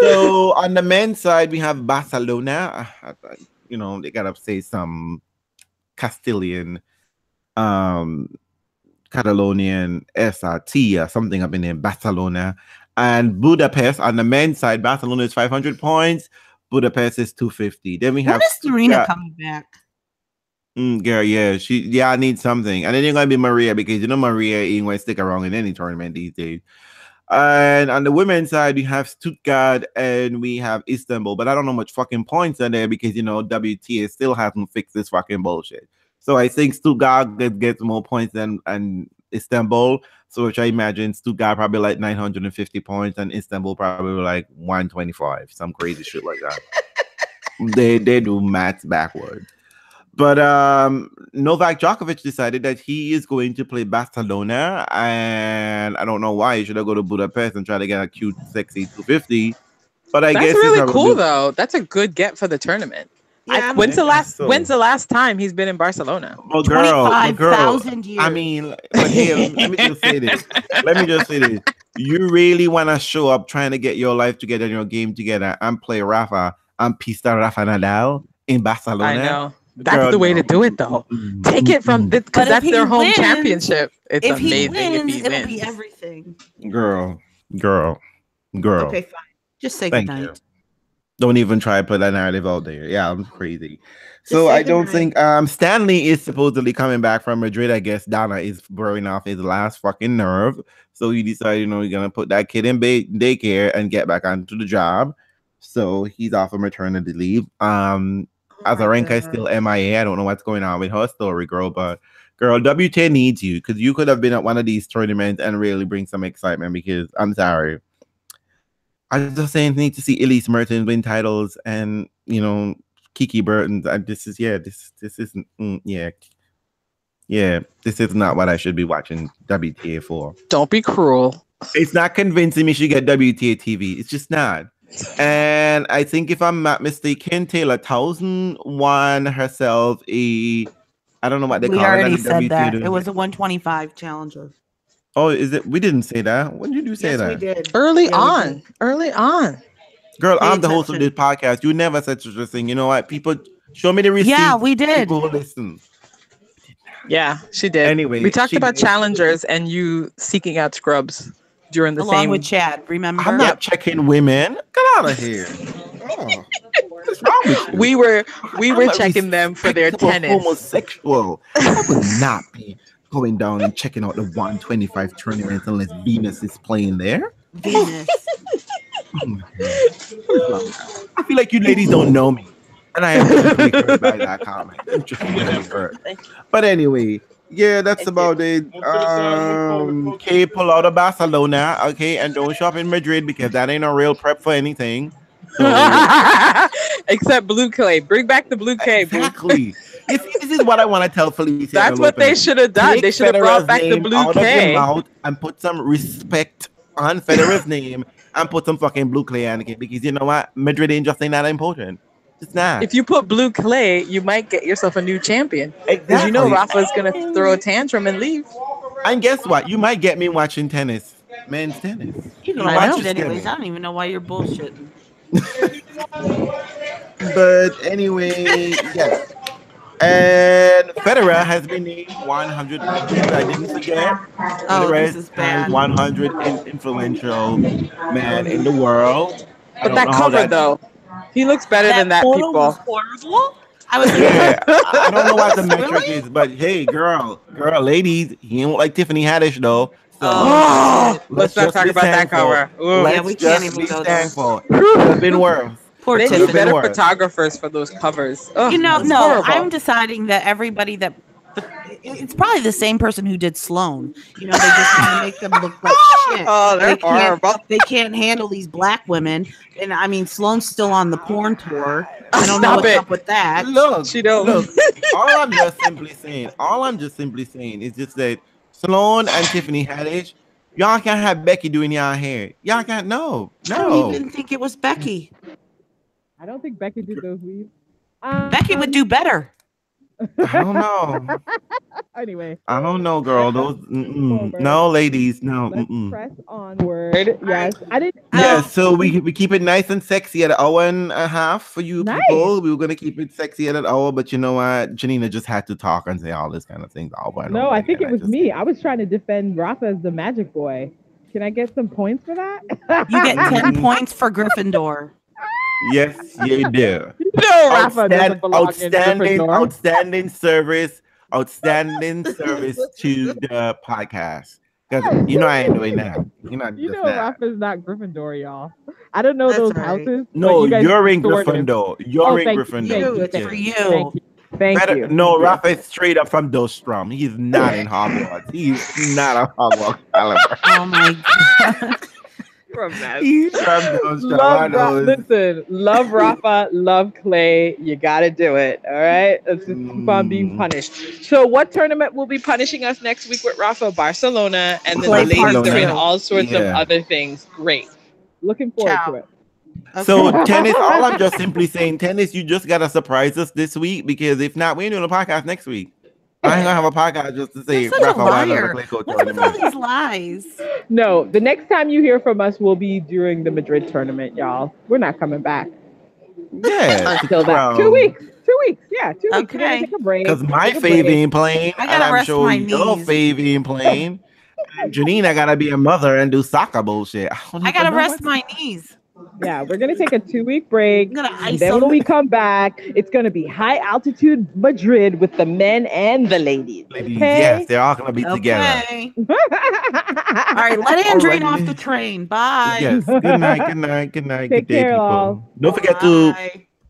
S1: So on the men's side, we have Barcelona. They gotta say some Castilian. Catalonian SRT or something up in there, Barcelona. And Budapest on the men's side, Barcelona is 500 points, Budapest is 250. Then we have.
S2: When is Serena coming back?
S1: Girl, yeah, I need something. And then you're gonna be Maria because Maria ain't gonna stick around in any tournament these days. And on the women's side, we have Stuttgart and we have Istanbul, but I don't know much fucking points are there because WTA still hasn't fixed this fucking bullshit. So I think Stuttgart gets more points than Istanbul. So which I imagine Stuttgart probably like 950 points and Istanbul probably like 125, some crazy shit like that. They do maths backward. But Novak Djokovic decided that he is going to play Barcelona, and I don't know why he should have go to Budapest and try to get a cute, sexy 250. But I
S3: That's
S1: guess
S3: really cool though. That's a good get for the tournament.
S2: Yeah,
S3: when's the last time he's been in Barcelona?
S1: Well, girl,
S2: 25,000 years.
S1: I mean, but here, let me just say this. You really want to show up trying to get your life together and your game together and play Rafa and Pista Rafa Nadal in Barcelona?
S3: I know. That's the way to do it, though. Take it from because that's their home championship. It's amazing if he wins.
S2: It'll be everything.
S1: Girl.
S2: Okay, fine. Just say goodnight.
S1: Don't even try to put that narrative out there. Yeah, I'm crazy. So I don't think Stanley is supposedly coming back from Madrid. I guess Donna is burning off his last fucking nerve. So he decided, he's gonna put that kid in daycare and get back onto the job. So he's off of maternity leave. Azarenka is still MIA. I don't know what's going on with her story, girl. But girl, WTA needs you because you could have been at one of these tournaments and really bring some excitement. Because I'm sorry, I just need to see Elise Mertens win titles and Kiki Burton. This is not what I should be watching WTA for.
S3: Don't be cruel.
S1: It's not convincing me she get WTA TV. It's just not. And I think if I'm not mistaken, Taylor Towson won herself I don't know what they call it.
S2: We already said that. It was a 125 challenger.
S1: Oh, is it? We didn't say that. When did you say that?
S2: We did.
S3: Early on.
S1: Girl, I'm the host of this podcast. You never said such a thing. You know what? People, show me the receipt.
S2: Yeah, we did.
S1: People will listen.
S3: Yeah, she did.
S1: Anyway,
S3: we talked about challengers and you seeking out scrubs during the
S2: along with Chad. Remember?
S1: I'm not checking women. Get out of here. Oh, what's wrong with you?
S3: We were checking them for their tennis.
S1: Homosexual. I would not be going down and checking out the 125 tournaments unless Venus is playing there.
S2: Venus.
S1: Oh my God. I feel like you ladies don't know me. And I am deeply hurt by that comment. I'm just really hurt. But anyway, yeah, that's about it. Okay, pull out of Barcelona, okay, and don't shop in Madrid because that ain't a real prep for anything. So,
S3: except blue clay. Bring back the blue clay.
S1: Exactly. This is what I want to tell Felicia.
S3: That's what they should have done. They should have brought back the blue clay
S1: and put some respect on Federer's name and put some fucking blue clay on it because you know what? Madrid ain't just ain't that important. It's not.
S3: If you put blue clay, you might get yourself a new champion.
S1: Exactly.
S3: Because you know Rafa's gonna throw a tantrum and leave.
S1: And guess what? You might get me watching tennis, men's tennis.
S2: You can watch it anyways. I don't even know why you're bullshitting.
S1: But anyway, yes. And Federer has been named 100. I didn't forget.
S2: This is bad.
S1: 100 influential man in the world.
S3: But that cover though. He looks better than that people.
S2: Was horrible. I was
S1: I don't know what the metric is, but hey, girl, ladies, he ain't like Tiffany Haddish though. So
S3: let's not talk about that cover.
S2: Yeah, we can't even go there.
S1: It's been worse.
S3: They need better photographers for those covers.
S2: I'm deciding that everybody that it's probably the same person who did Sloane. They just want to make them look like shit.
S3: Oh, they're horrible.
S2: They can't handle these black women. And I mean, Sloane's still on the porn tour. I don't know what's up with that.
S1: Look,
S3: she don't.
S1: Look, all I'm just simply saying is just that Sloane and Tiffany Haddish, y'all can't have Becky doing y'all hair. Y'all can't. No.
S2: I don't even think it was Becky.
S4: I don't think Becky did those weaves.
S2: Becky would do better.
S1: I don't know.
S4: Anyway.
S1: I don't know, girl. Those no, ladies, no.
S4: Let's press onward. Yes, I didn't.
S1: Yeah, so we keep it nice and sexy at an hour and a half for you people. We were gonna keep it sexy at an hour, but you know what? Janina just had to talk and say all this kind of things.
S4: No, I think it was me. I was trying to defend Rafa as the magic boy. Can I get some points for that?
S2: You get 10 points for Gryffindor.
S1: Yes, you do.
S4: No, Rafa doesn't belong in Gryffindor.
S1: Outstanding service to the podcast. Because I ain't doing that.
S4: Rafa's not Gryffindor, y'all. I don't know those houses.
S1: No, you're in Gryffindor. You're in Gryffindor.
S2: It's for you.
S4: Thank you.
S1: No, Rafa is straight up from Dostrom. He's not in Hogwarts. He's not a Hogwarts caliber.
S2: Oh my god.
S1: He's from Dostrom.
S3: Listen, love Rafa, love Clay. You got to do it. All right. Let's just keep on being punished. So, what tournament will be punishing us next week with Rafa? Barcelona. And then the ladies are in all sorts of other things. Great. Looking forward to it.
S2: Okay.
S1: So, tennis, all I'm just simply saying, tennis, you just got to surprise us this week, because if not, we ain't doing a podcast next week. I ain't gonna have a podcast just to say Rafa won the Clay Court
S2: tournament. What's with all these lies?
S4: No, the next time you hear from us will be during the Madrid tournament, y'all. We're not coming back.
S1: Yeah,
S4: until that. 2 weeks. 2 weeks. Yeah, 2 weeks.
S2: Okay.
S4: We're gonna take a break.
S1: Because my fave ain't playing, and I'm sure your fave ain't playing. And Janine, I gotta be a mother and do soccer bullshit.
S2: I gotta rest my knees.
S4: Yeah, we're gonna take a 2-week break.
S2: And
S4: then when we come back, it's gonna be high altitude Madrid with the men and the ladies.
S1: Okay? Yes, they're all gonna be together.
S2: All right, let Andrine off the train. Bye.
S1: Yes. Good night. Good night. Good night.
S4: Take
S1: good day,
S4: care,
S1: people.
S4: all.
S1: Don't forget to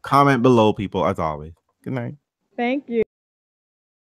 S1: comment below, people, as always. Good night.
S4: Thank you.